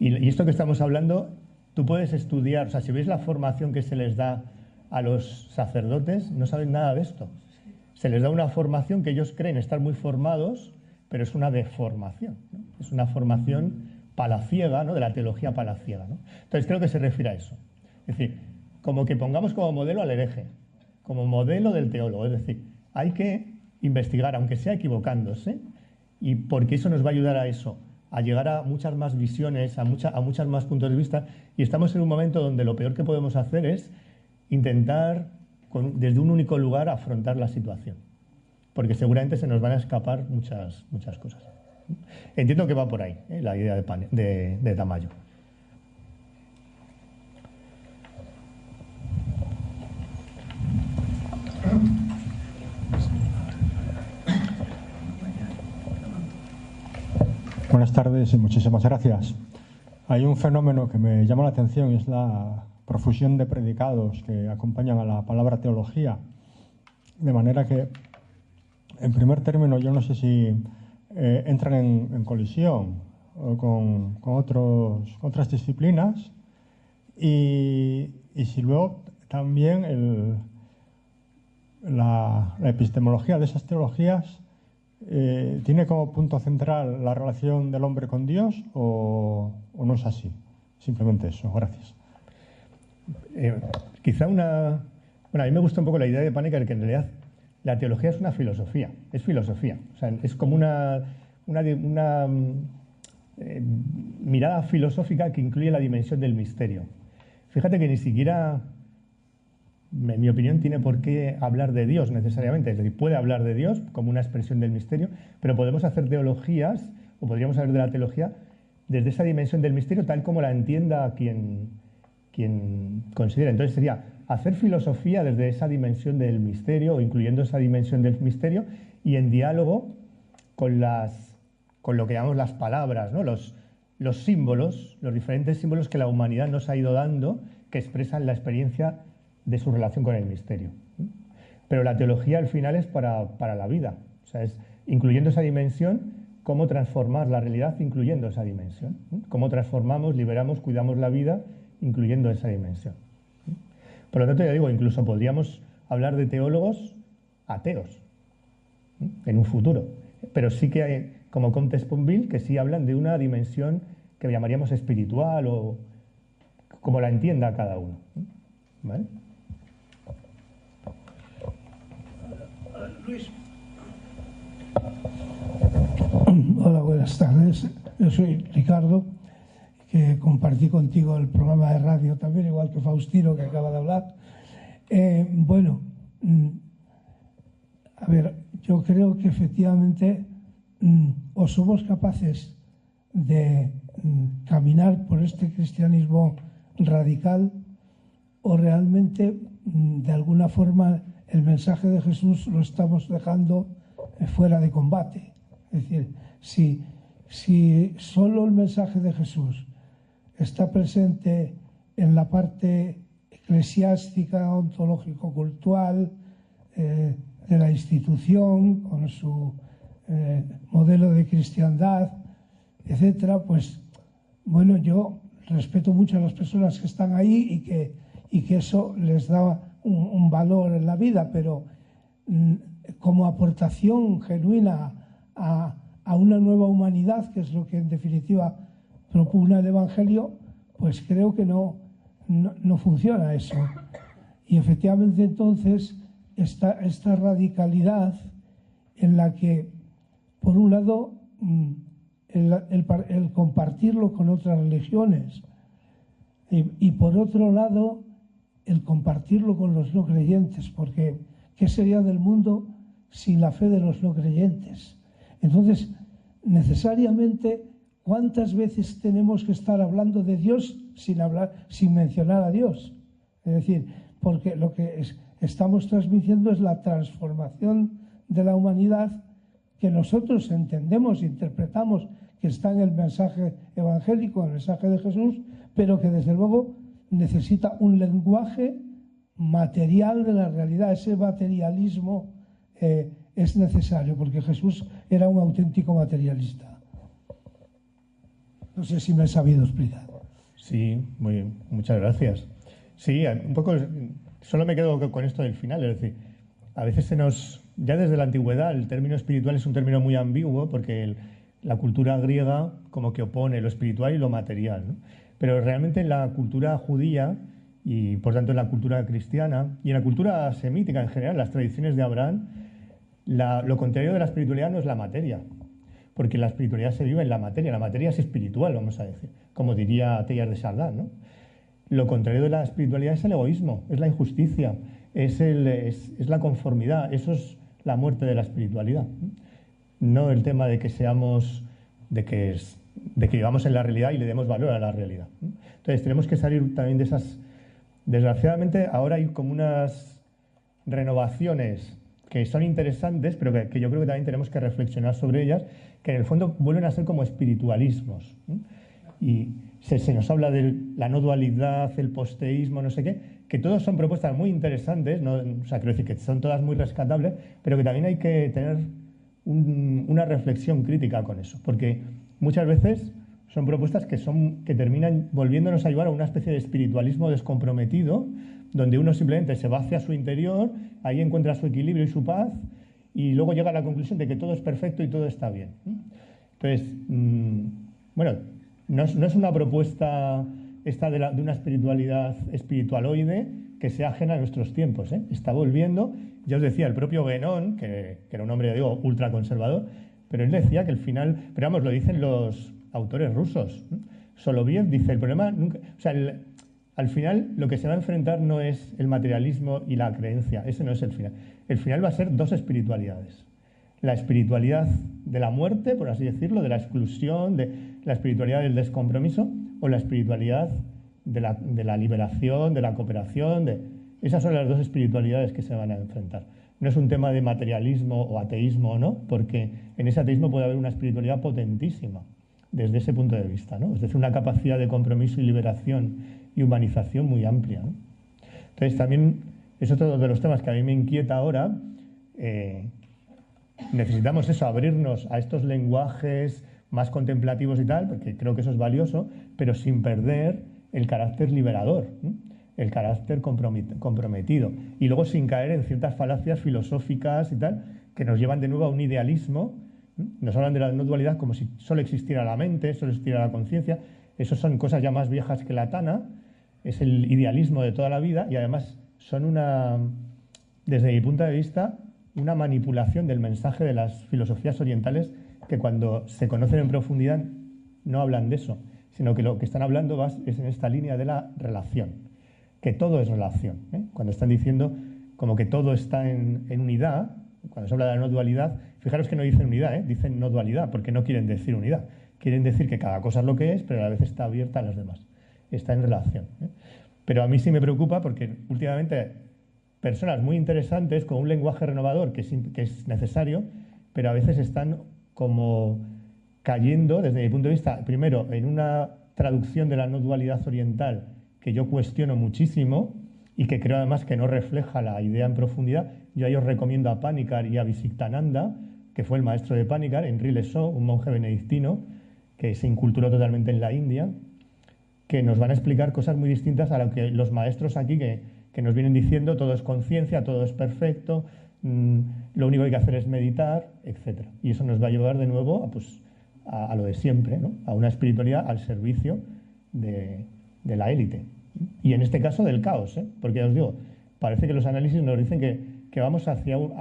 Y esto que estamos hablando, tú puedes estudiar, o sea, si veis la formación que se les da a los sacerdotes, no saben nada de esto. Se les da una formación que ellos creen estar muy formados, pero es una deformación, ¿no? Es una formación palaciega, ¿no?, de la teología palaciega, ¿no? Entonces creo que se refiere a eso. Es decir, como que pongamos como modelo al hereje, como modelo del teólogo. Es decir, hay que investigar, aunque sea equivocándose, y porque eso nos va a ayudar a eso, a llegar a muchas más visiones, a muchas más puntos de vista, y estamos en un momento donde lo peor que podemos hacer es intentar, desde un único lugar, afrontar la situación, porque seguramente se nos van a escapar muchas cosas. Entiendo que va por ahí, la idea de Tamayo. Buenas tardes y muchísimas gracias. Hay un fenómeno que me llama la atención y es la profusión de predicados que acompañan a la palabra teología, de manera que, en primer término, yo no sé si entran en colisión con otras disciplinas y si luego también la epistemología de esas teologías tiene como punto central la relación del hombre con Dios o no es así. Simplemente eso. Gracias. Quizá una... Bueno, a mí me gusta un poco la idea de Panecker, que en realidad la teología es una filosofía, es filosofía. O sea, es como una mirada filosófica que incluye la dimensión del misterio. Fíjate que ni siquiera, en mi opinión, tiene por qué hablar de Dios necesariamente. Es decir, puede hablar de Dios como una expresión del misterio, pero podemos hacer teologías, o podríamos hablar de la teología, desde esa dimensión del misterio, tal como la entienda quien considera. Entonces sería hacer filosofía desde esa dimensión del misterio, o incluyendo esa dimensión del misterio, y en diálogo con lo que llamamos las palabras, ¿no? Los símbolos, los diferentes símbolos que la humanidad nos ha ido dando, que expresan la experiencia de su relación con el misterio. Pero la teología al final es para la vida, o sea, es incluyendo esa dimensión, cómo transformar la realidad incluyendo esa dimensión, cómo transformamos, liberamos, cuidamos la vida incluyendo esa dimensión. Por lo tanto, ya digo, incluso podríamos hablar de teólogos ateos en un futuro, pero sí que hay, como Comte Sponville, que sí hablan de una dimensión que llamaríamos espiritual o como la entienda cada uno. ¿Vale? Luis. Hola, buenas tardes. Yo soy Ricardo, que compartí contigo el programa de radio también, igual que Faustino, que acaba de hablar. A ver, yo creo que efectivamente o somos capaces de caminar por este cristianismo radical o realmente de alguna forma el mensaje de Jesús lo estamos dejando fuera de combate. Es decir, si solo el mensaje de Jesús está presente en la parte eclesiástica, ontológico-cultural de la institución, con su modelo de cristiandad, etcétera, pues bueno, yo respeto mucho a las personas que están ahí y que eso les da un valor en la vida, pero como aportación genuina a una nueva humanidad, que es lo que en definitiva propugna el Evangelio, pues creo que no funciona eso. Y efectivamente entonces esta radicalidad en la que, por un lado, el compartirlo con otras religiones y por otro lado, el compartirlo con los no creyentes, porque ¿qué sería del mundo sin la fe de los no creyentes? Entonces, necesariamente, ¿cuántas veces tenemos que estar hablando de Dios sin mencionar a Dios? Es decir, porque lo que estamos transmitiendo es la transformación de la humanidad que nosotros entendemos, interpretamos que está en el mensaje evangélico, en el mensaje de Jesús, pero que desde luego necesita un lenguaje material de la realidad. Ese materialismo es necesario, porque Jesús era un auténtico materialista. No sé si me he sabido explicar. Sí, muy bien, muchas gracias. Sí, un poco, solo me quedo con esto del final, es decir, a veces ya desde la antigüedad, el término espiritual es un término muy ambiguo, porque la cultura griega como que opone lo espiritual y lo material, ¿no? Pero realmente en la cultura judía y por tanto en la cultura cristiana y en la cultura semítica en general, las tradiciones de Abraham, lo contrario de la espiritualidad no es la materia, porque la espiritualidad se vive en la materia es espiritual, vamos a decir, como diría Teilhard de Chardin, ¿no? Lo contrario de la espiritualidad es el egoísmo, es la injusticia, es la conformidad, eso es la muerte de la espiritualidad, no el tema de que vivamos en la realidad y le demos valor a la realidad. Entonces tenemos que salir también de esas. Desgraciadamente ahora hay como unas renovaciones que son interesantes, pero que yo creo que también tenemos que reflexionar sobre ellas, que en el fondo vuelven a ser como espiritualismos. Y se nos habla de la no dualidad, el posteísmo, no sé qué, que todos son propuestas muy interesantes, ¿no? O sea, quiero decir que son todas muy rescatables, pero que también hay que tener una reflexión crítica con eso, porque muchas veces son propuestas que terminan volviéndonos a llevar a una especie de espiritualismo descomprometido, donde uno simplemente se va hacia su interior, ahí encuentra su equilibrio y su paz, y luego llega a la conclusión de que todo es perfecto y todo está bien. Entonces, bueno, no es una propuesta esta de una espiritualidad espiritualoide que sea ajena a nuestros tiempos, ¿eh? Está volviendo. Ya os decía, el propio Guénon, que era un hombre, digo, ultraconservador, pero él decía que el final, pero vamos, lo dicen los autores rusos. Soloviev dice, el problema nunca, o sea, al final lo que se va a enfrentar no es el materialismo y la creencia, ese no es el final. El final va a ser dos espiritualidades. La espiritualidad de la muerte, por así decirlo, de la exclusión, de la espiritualidad del descompromiso, o la espiritualidad de la liberación, de la cooperación. Esas son las dos espiritualidades que se van a enfrentar. No es un tema de materialismo o ateísmo o no, porque en ese ateísmo puede haber una espiritualidad potentísima desde ese punto de vista, ¿no? Es decir, una capacidad de compromiso y liberación y humanización muy amplia, ¿no? Entonces también es otro de los temas que a mí me inquieta ahora. Necesitamos eso, abrirnos a estos lenguajes más contemplativos y tal, porque creo que eso es valioso, pero sin perder el carácter liberador, ¿no? El carácter comprometido, y luego sin caer en ciertas falacias filosóficas y tal, que nos llevan de nuevo a un idealismo. Nos hablan de la no dualidad como si solo existiera la mente, solo existiera la conciencia. Eso son cosas ya más viejas que la Tana, es el idealismo de toda la vida, y además son desde mi punto de vista, una manipulación del mensaje de las filosofías orientales, que cuando se conocen en profundidad no hablan de eso, sino que lo que están hablando es en esta línea de la relación, que todo es relación, ¿eh? Cuando están diciendo como que todo está en unidad, cuando se habla de la no dualidad, fijaros que no dicen unidad, ¿eh? Dicen no dualidad, porque no quieren decir unidad, quieren decir que cada cosa es lo que es, pero a la vez está abierta a las demás, está en relación, ¿eh? Pero a mí sí me preocupa porque últimamente personas muy interesantes con un lenguaje renovador que es necesario, pero a veces están como cayendo, desde mi punto de vista, primero en una traducción de la no dualidad oriental que yo cuestiono muchísimo y que creo además que no refleja la idea en profundidad. Yo a ellos recomiendo a Panikkar y a Visiktananda, que fue el maestro de Panikkar, Henri Lesó, un monje benedictino que se inculturó totalmente en la India, que nos van a explicar cosas muy distintas a lo que los maestros aquí que nos vienen diciendo: todo es conciencia, todo es perfecto, lo único que hay que hacer es meditar, etc. Y eso nos va a llevar de nuevo a lo de siempre, ¿no? A una espiritualidad al servicio de la élite. Y en este caso del caos, ¿eh? Porque ya os digo, parece que los análisis nos dicen que vamos a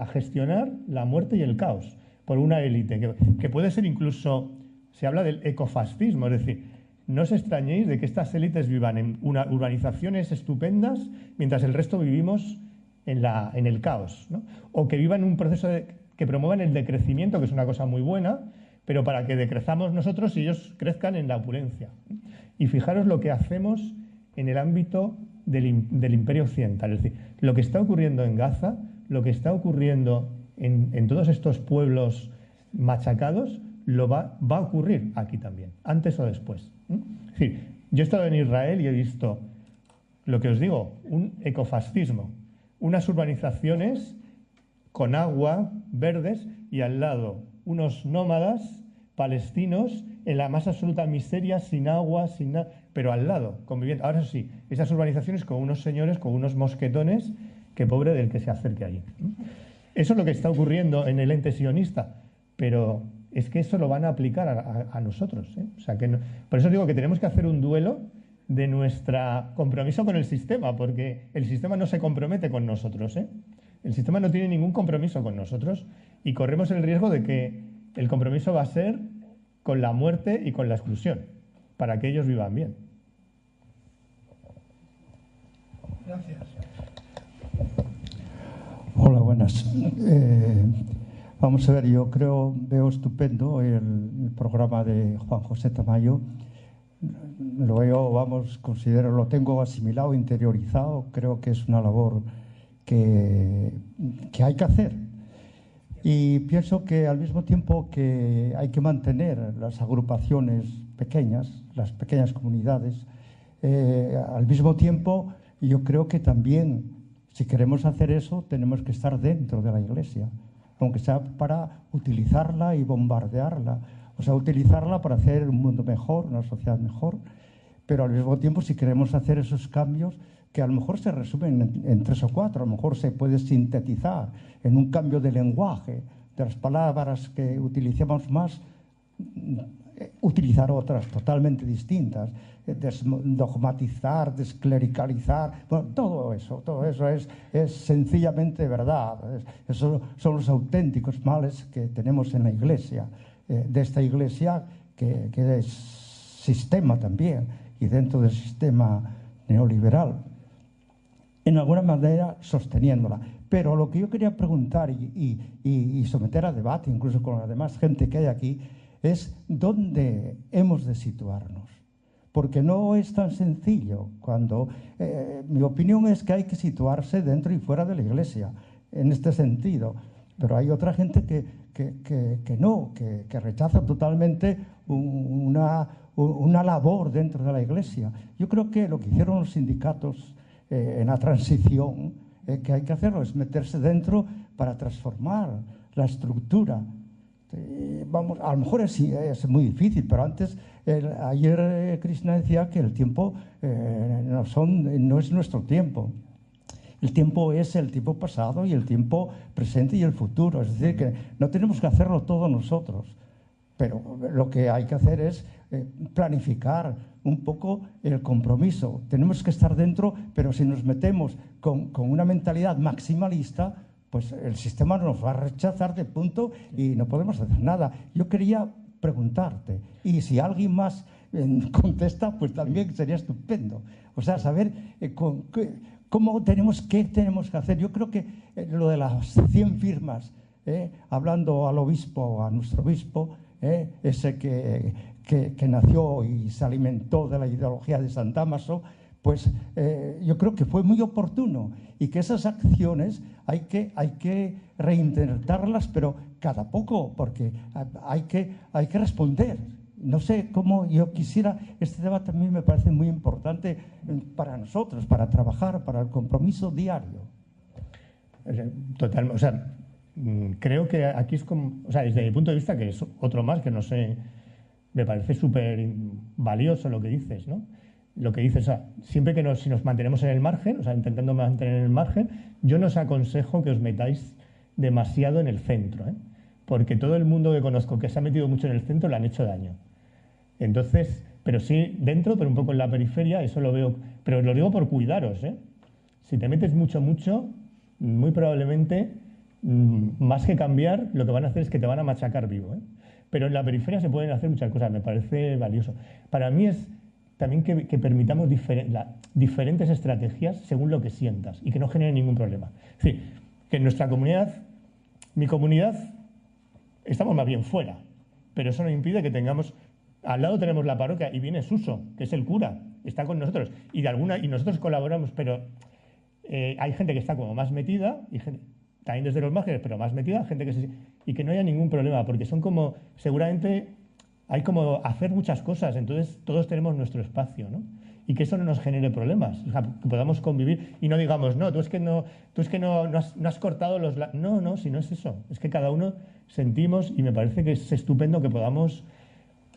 gestionar la muerte y el caos por una élite, que puede ser incluso, se habla del ecofascismo, es decir, no os extrañéis de que estas élites vivan en urbanizaciones estupendas mientras el resto vivimos en el caos, ¿no? O que vivan un proceso que promuevan el decrecimiento, que es una cosa muy buena, pero para que decrezamos nosotros y ellos crezcan en la opulencia. Y fijaros lo que hacemos en el ámbito del imperio occidental. Es decir, lo que está ocurriendo en Gaza, lo que está ocurriendo en todos estos pueblos machacados, va a ocurrir aquí también, antes o después. Es decir, yo he estado en Israel y he visto, lo que os digo, un ecofascismo, unas urbanizaciones con agua, verdes, y al lado unos nómadas palestinos en la más absoluta miseria, sin agua, sin nada, pero al lado, conviviendo. Ahora sí, esas urbanizaciones con unos señores, con unos mosquetones, que pobre del que se acerque allí. Eso es lo que está ocurriendo en el ente sionista, pero es que eso lo van a aplicar a nosotros, ¿eh? O sea que no, por eso digo que tenemos que hacer un duelo de nuestro compromiso con el sistema, porque el sistema no se compromete con nosotros, ¿eh? El sistema no tiene ningún compromiso con nosotros y corremos el riesgo de que el compromiso va a ser con la muerte y con la exclusión, para que ellos vivan bien. Gracias. Hola, buenas. Vamos a ver, yo veo estupendo el programa de Juan José Tamayo. Lo veo, considero, lo tengo asimilado, interiorizado. Creo que es una labor que hay que hacer. Y pienso que al mismo tiempo que hay que mantener las agrupaciones pequeñas, las pequeñas comunidades, al mismo tiempo yo creo que también, si queremos hacer eso, tenemos que estar dentro de la Iglesia, aunque sea para utilizarla y bombardearla, o sea, utilizarla para hacer un mundo mejor, una sociedad mejor, pero al mismo tiempo, si queremos hacer esos cambios, que a lo mejor se resumen en 3 o 4, a lo mejor se puede sintetizar en un cambio de lenguaje, de las palabras que utilicemos más, utilizar otras totalmente distintas, desdogmatizar, desclericalizar, bueno, todo eso es sencillamente verdad. Esos son los auténticos males que tenemos en la Iglesia, de esta Iglesia que es sistema también, y dentro del sistema neoliberal, en alguna manera sosteniéndola. Pero lo que yo quería preguntar y someter a debate, incluso con la demás gente que hay aquí, es dónde hemos de situarnos. Porque no es tan sencillo. Mi opinión es que hay que situarse dentro y fuera de la Iglesia, en este sentido. Pero hay otra gente que rechaza totalmente una labor dentro de la Iglesia. Yo creo que lo que hicieron los sindicatos en la transición, que hay que hacerlo es meterse dentro para transformar la estructura. Vamos, a lo mejor es muy difícil, pero ayer Krishna decía que el tiempo no es nuestro tiempo. El tiempo es el tiempo pasado y el tiempo presente y el futuro. Es decir, que no tenemos que hacerlo todos nosotros, pero lo que hay que hacer es planificar un poco el compromiso. Tenemos que estar dentro, pero si nos metemos con una mentalidad maximalista, pues el sistema nos va a rechazar de punto y no podemos hacer nada. Yo quería preguntarte, y si alguien más contesta, pues también sería estupendo. O sea, saber qué tenemos que hacer. Yo creo que lo de las 100 firmas, hablando al obispo, a nuestro obispo, ese que nació y se alimentó de la ideología de San Dámaso, pues yo creo que fue muy oportuno y que esas acciones hay que reintentarlas, pero cada poco, porque hay que responder. No sé cómo yo quisiera, este debate también me parece muy importante para nosotros, para trabajar, para el compromiso diario. Total, o sea, creo que aquí es como, o sea, desde mi punto de vista, que es otro más, que no sé, me parece súper valioso lo que dices, ¿no? Lo que dices, o sea, siempre que si nos mantenemos en el margen, o sea, intentando mantener en el margen, yo no os aconsejo que os metáis demasiado en el centro, ¿eh? Porque todo el mundo que conozco que se ha metido mucho en el centro le han hecho daño. Entonces, pero sí dentro, pero un poco en la periferia, eso lo veo, pero lo digo por cuidaros, ¿eh? Si te metes mucho, muy probablemente, más que cambiar, lo que van a hacer es que te van a machacar vivo, ¿eh? Pero en la periferia se pueden hacer muchas cosas, me parece valioso. Para mí es también que permitamos diferentes estrategias según lo que sientas y que no genere ningún problema. Es decir, que en nuestra comunidad, mi comunidad, estamos más bien fuera, pero eso no impide que tengamos, al lado tenemos la parroquia y viene Suso, que es el cura, está con nosotros, y nosotros colaboramos, pero hay gente que está como más metida, y gente, también desde los márgenes, pero más metida, gente y que no haya ningún problema, porque son como, seguramente hay como hacer muchas cosas, entonces todos tenemos nuestro espacio, ¿no? Y que eso no nos genere problemas, o sea, que podamos convivir y no digamos, no, tú es que no has cortado los... No, si no es eso, es que cada uno sentimos, y me parece que es estupendo que podamos,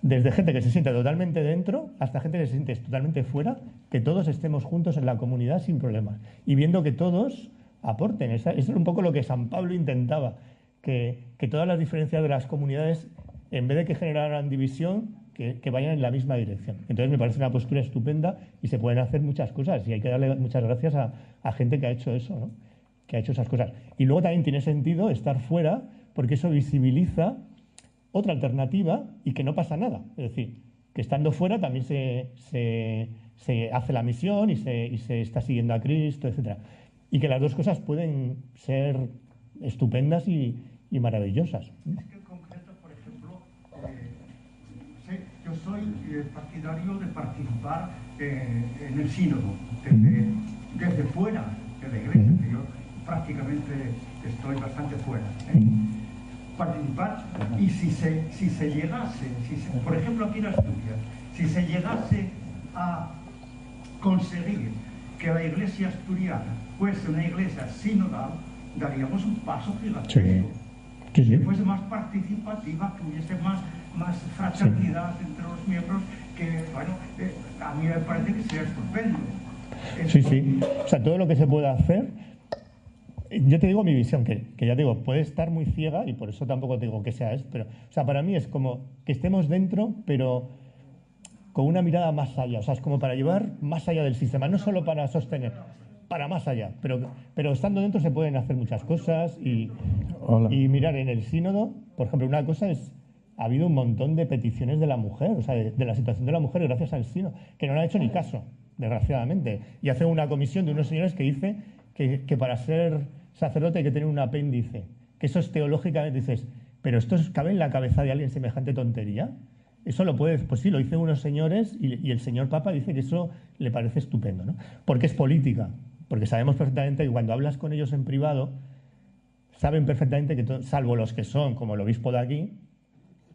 desde gente que se siente totalmente dentro hasta gente que se siente totalmente fuera, que todos estemos juntos en la comunidad sin problemas y viendo que todos aporten. Eso es un poco lo que San Pablo intentaba, que todas las diferencias de las comunidades, en vez de que generaran división, que vayan en la misma dirección. Entonces me parece una postura estupenda y se pueden hacer muchas cosas y hay que darle muchas gracias a gente que ha hecho eso, ¿no? Que ha hecho esas cosas. Y luego también tiene sentido estar fuera porque eso visibiliza otra alternativa y que no pasa nada. Es decir, que estando fuera también se hace la misión y se está siguiendo a Cristo, etc. Y que las dos cosas pueden ser estupendas y maravillosas. Es que en concreto, por ejemplo, yo soy partidario de participar en el sínodo, desde fuera de la Iglesia, que yo prácticamente estoy bastante fuera. Participar, y si se llegase, por ejemplo aquí en Asturias, si se llegase a conseguir que la Iglesia asturiana fuese una iglesia sinodal, daríamos un paso gigantesco. Sí. Que fuese más participativa, que hubiese más fraternidad entre los miembros, que, bueno, a mí me parece que sería estupendo. Sí. O sea, todo lo que se pueda hacer Yo te digo mi visión, que ya te digo, puede estar muy ciega y por eso tampoco te digo que sea esto, pero, o sea, para mí es como que estemos dentro, pero con una mirada más allá, o sea, es como para llevar más allá del sistema, no solo para sostener, para más allá, pero estando dentro se pueden hacer muchas cosas y mirar en el sínodo, por ejemplo, una cosa es, ha habido un montón de peticiones de la mujer, o sea, de la situación de la mujer gracias al sínodo, que no le han hecho ni caso, desgraciadamente, y hace una comisión de unos señores que dice que para ser sacerdote hay que tener un apéndice, que eso es teológicamente, dices, pero esto cabe en la cabeza de alguien semejante tontería. Eso lo puede, pues sí, lo dicen unos señores y el señor Papa dice que eso le parece estupendo, ¿no? Porque es política, porque sabemos perfectamente que cuando hablas con ellos en privado, saben perfectamente que, salvo los que son como el obispo de aquí,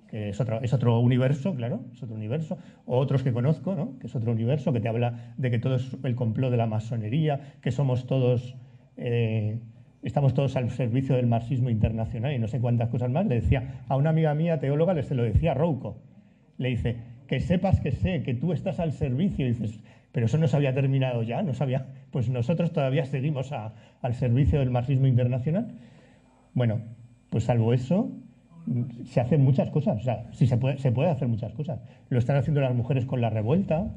que es otro universo, claro, es otro universo, o otros que conozco, ¿no? Que es otro universo, que te habla de que todo es el complot de la masonería, que somos todos... estamos todos al servicio del marxismo internacional y no sé cuántas cosas más. Le decía a una amiga mía teóloga, se lo decía a Rouco, le dice, que sepas que sé que tú estás al servicio, y dices, pero eso no se había terminado ya, no sabía, pues nosotros todavía seguimos al servicio del marxismo internacional. Bueno, pues salvo eso, se hacen muchas cosas, o sea, sí se puede hacer muchas cosas. Lo están haciendo las mujeres con la revuelta,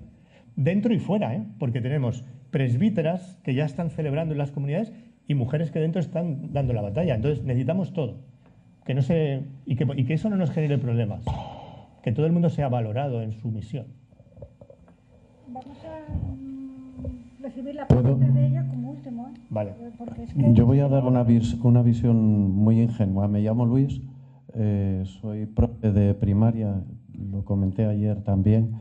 dentro y fuera, porque tenemos presbíteras que ya están celebrando en las comunidades y mujeres que dentro están dando la batalla. Entonces necesitamos todo, que no se, y que eso no nos genere problemas, que todo el mundo sea valorado en su misión. Vamos a recibir la pregunta de ella como último. Vale. Yo voy a dar una visión muy ingenua. Me llamo Luis, soy profe de primaria, lo comenté ayer también.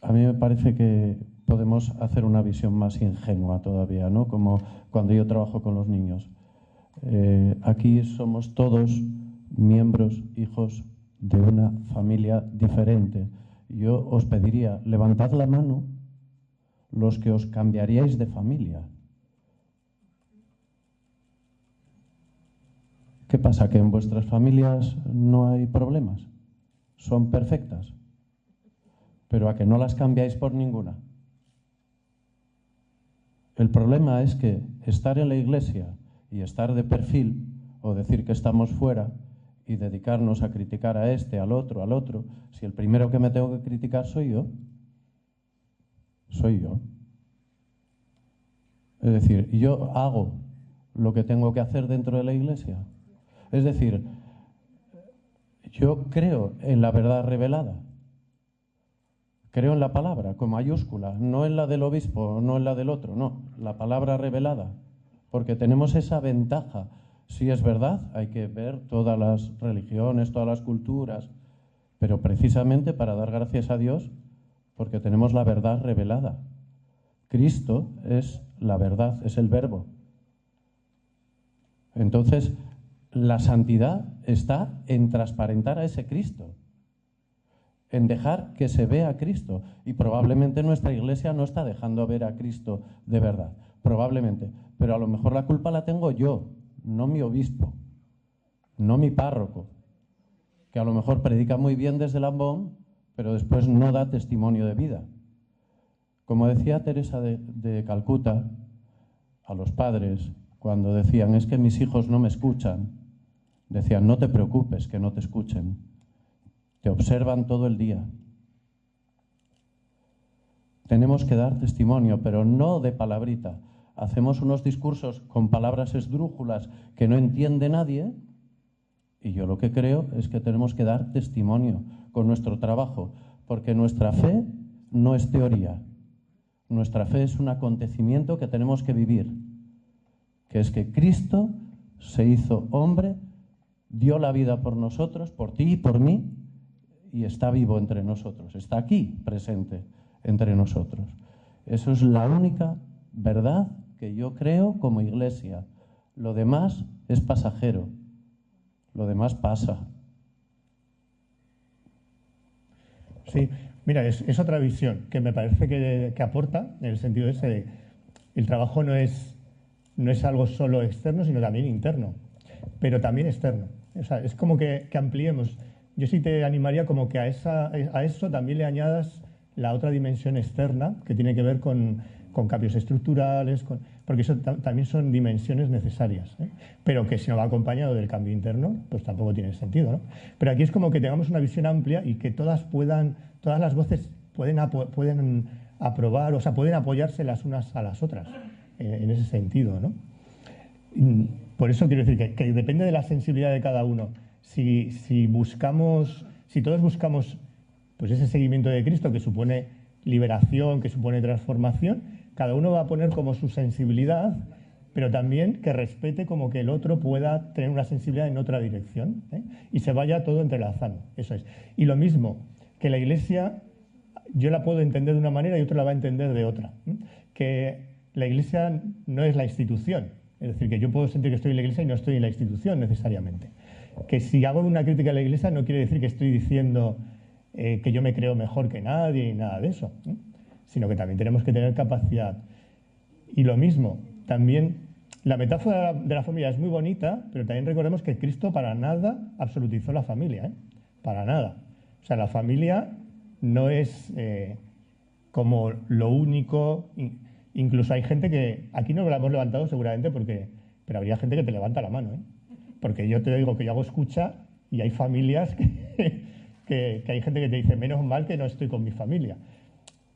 A mí me parece que podemos hacer una visión más ingenua todavía, ¿no? Como cuando yo trabajo con los niños. Aquí somos todos miembros, hijos de una familia diferente. Yo os pediría, levantad la mano los que os cambiaríais de familia. ¿Qué pasa? ¿Que en vuestras familias no hay problemas? ¿Son perfectas? Pero a que no las cambiáis por ninguna. El problema es que estar en la iglesia y estar de perfil, o decir que estamos fuera y dedicarnos a criticar a este, al otro, si el primero que me tengo que criticar soy yo. Es decir, yo hago lo que tengo que hacer dentro de la iglesia. Es decir, yo creo en la verdad revelada. Creo en la palabra, con mayúscula, no en la del obispo, no en la del otro, no, la palabra revelada, porque tenemos esa ventaja. Sí es verdad, hay que ver todas las religiones, todas las culturas, pero precisamente para dar gracias a Dios, porque tenemos la verdad revelada. Cristo es la verdad, es el verbo. Entonces, la santidad está en transparentar a ese Cristo, en dejar que se vea a Cristo. Y probablemente nuestra iglesia no está dejando ver a Cristo de verdad, probablemente. Pero a lo mejor la culpa la tengo yo, no mi obispo, no mi párroco, que a lo mejor predica muy bien desde el ambón, pero después no da testimonio de vida. Como decía Teresa de Calcuta a los padres, cuando decían, es que mis hijos no me escuchan, decían, no te preocupes que no te escuchen. Te observan todo el día. Tenemos que dar testimonio, pero no de palabrita. Hacemos unos discursos con palabras esdrújulas que no entiende nadie, y yo lo que creo es que tenemos que dar testimonio con nuestro trabajo, porque nuestra fe no es teoría. Nuestra fe es un acontecimiento que tenemos que vivir, que es que Cristo se hizo hombre, dio la vida por nosotros, por ti y por mí, y está vivo entre nosotros, está aquí presente entre nosotros. Eso es la única verdad que yo creo como iglesia. Lo demás es pasajero, lo demás pasa. Sí, mira, es otra visión que me parece que aporta, en el sentido ese de el trabajo no es algo solo externo, sino también interno, pero también externo. O sea, es como que ampliemos. Yo sí te animaría como que a eso también le añadas la otra dimensión externa, que tiene que ver con con cambios estructurales, porque eso también son dimensiones necesarias, ¿eh? Pero que si no va acompañado del cambio interno, pues tampoco tiene sentido, ¿no? Pero aquí es como que tengamos una visión amplia y que todas las voces pueden aprobar, o sea, pueden apoyarse las unas a las otras, en ese sentido, ¿no? Por eso quiero decir que depende de la sensibilidad de cada uno. Si todos buscamos pues ese seguimiento de Cristo que supone liberación, que supone transformación, cada uno va a poner como su sensibilidad, pero también que respete como que el otro pueda tener una sensibilidad en otra dirección, ¿eh? Y se vaya todo entrelazando, eso es. Y lo mismo, que la Iglesia, yo la puedo entender de una manera y otro la va a entender de otra, ¿eh? Que la Iglesia no es la institución, es decir, que yo puedo sentir que estoy en la Iglesia y no estoy en la institución necesariamente. Que si hago una crítica a la Iglesia no quiere decir que estoy diciendo que yo me creo mejor que nadie y nada de eso, ¿eh? Sino que también tenemos que tener capacidad. Y lo mismo, también la metáfora de la familia es muy bonita, pero también recordemos que Cristo para nada absolutizó la familia, ¿eh? Para nada. O sea, la familia no es como lo único. Incluso hay gente que, aquí no lo hemos levantado seguramente, pero habría gente que te levanta la mano, ¿eh? Porque yo te digo que yo hago escucha y hay familias que hay gente que te dice, menos mal que no estoy con mi familia.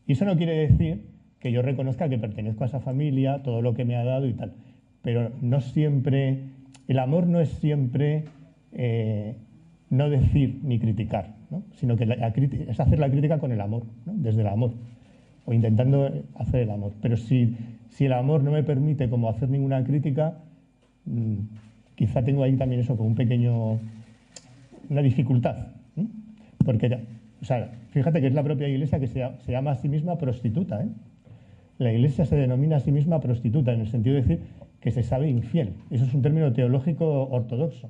Y eso no quiere decir que yo reconozca que pertenezco a esa familia, todo lo que me ha dado y tal. Pero no siempre, el amor no es siempre no decir ni criticar, ¿no? Sino que es hacer la crítica con el amor, ¿no? Desde el amor, o intentando hacer el amor. Pero si el amor no me permite como hacer ninguna crítica, quizá tengo ahí también eso como una dificultad, ¿eh? Porque, o sea, fíjate que es la propia Iglesia que se llama a sí misma prostituta, ¿eh? La Iglesia se denomina a sí misma prostituta, en el sentido de decir que se sabe infiel. Eso es un término teológico ortodoxo.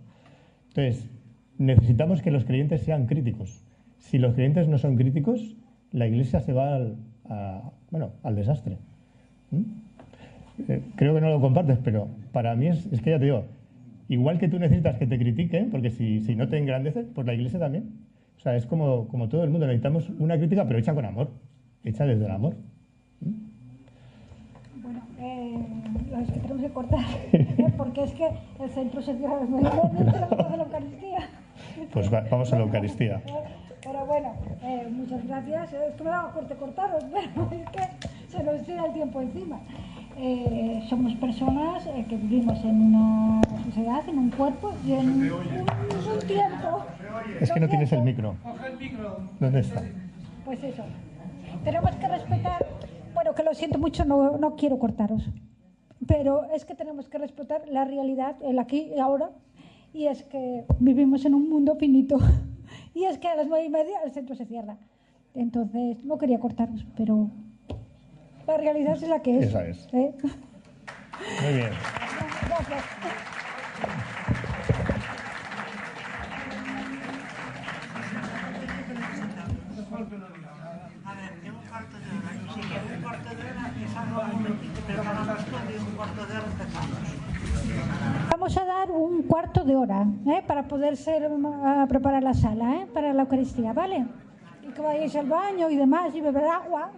Entonces, necesitamos que los creyentes sean críticos. Si los creyentes no son críticos, la Iglesia se va al desastre. Creo que no lo compartes, pero para mí es que ya te digo, igual que tú necesitas que te critiquen, porque si no te engrandeces, pues la Iglesia también. O sea, es como todo el mundo, necesitamos una crítica, pero hecha con amor, hecha desde el amor. Bueno, es que tenemos que cortar, porque es que el centro se cierra a las 9:30 de la Eucaristía. Pues vamos a la Eucaristía. Pero bueno, muchas gracias. Esto me daba fuerte cortaros, pero es que se nos tira el tiempo encima. Somos personas que vivimos en una sociedad, en un cuerpo y en un tiempo. Es que no tienes el micro. ¿Dónde está? Pues eso. Tenemos que respetar. Bueno, que lo siento mucho, no quiero cortaros. Pero es que tenemos que respetar la realidad, el aquí y ahora. Y es que vivimos en un mundo finito. Y es que a las 9:30 el centro se cierra. Entonces, no quería cortaros, pero la realidad es la que es. Esa es. ¿Eh? Muy bien. Gracias. A ver, que un cuarto de hora. Si quieres un cuarto de hora, empezamos un momentito, pero acabamos todo y un cuarto de hora empezamos. Vamos a dar un cuarto de hora para poder preparar la sala para la Eucaristía, ¿vale? Y que vayáis al baño y demás y beber agua.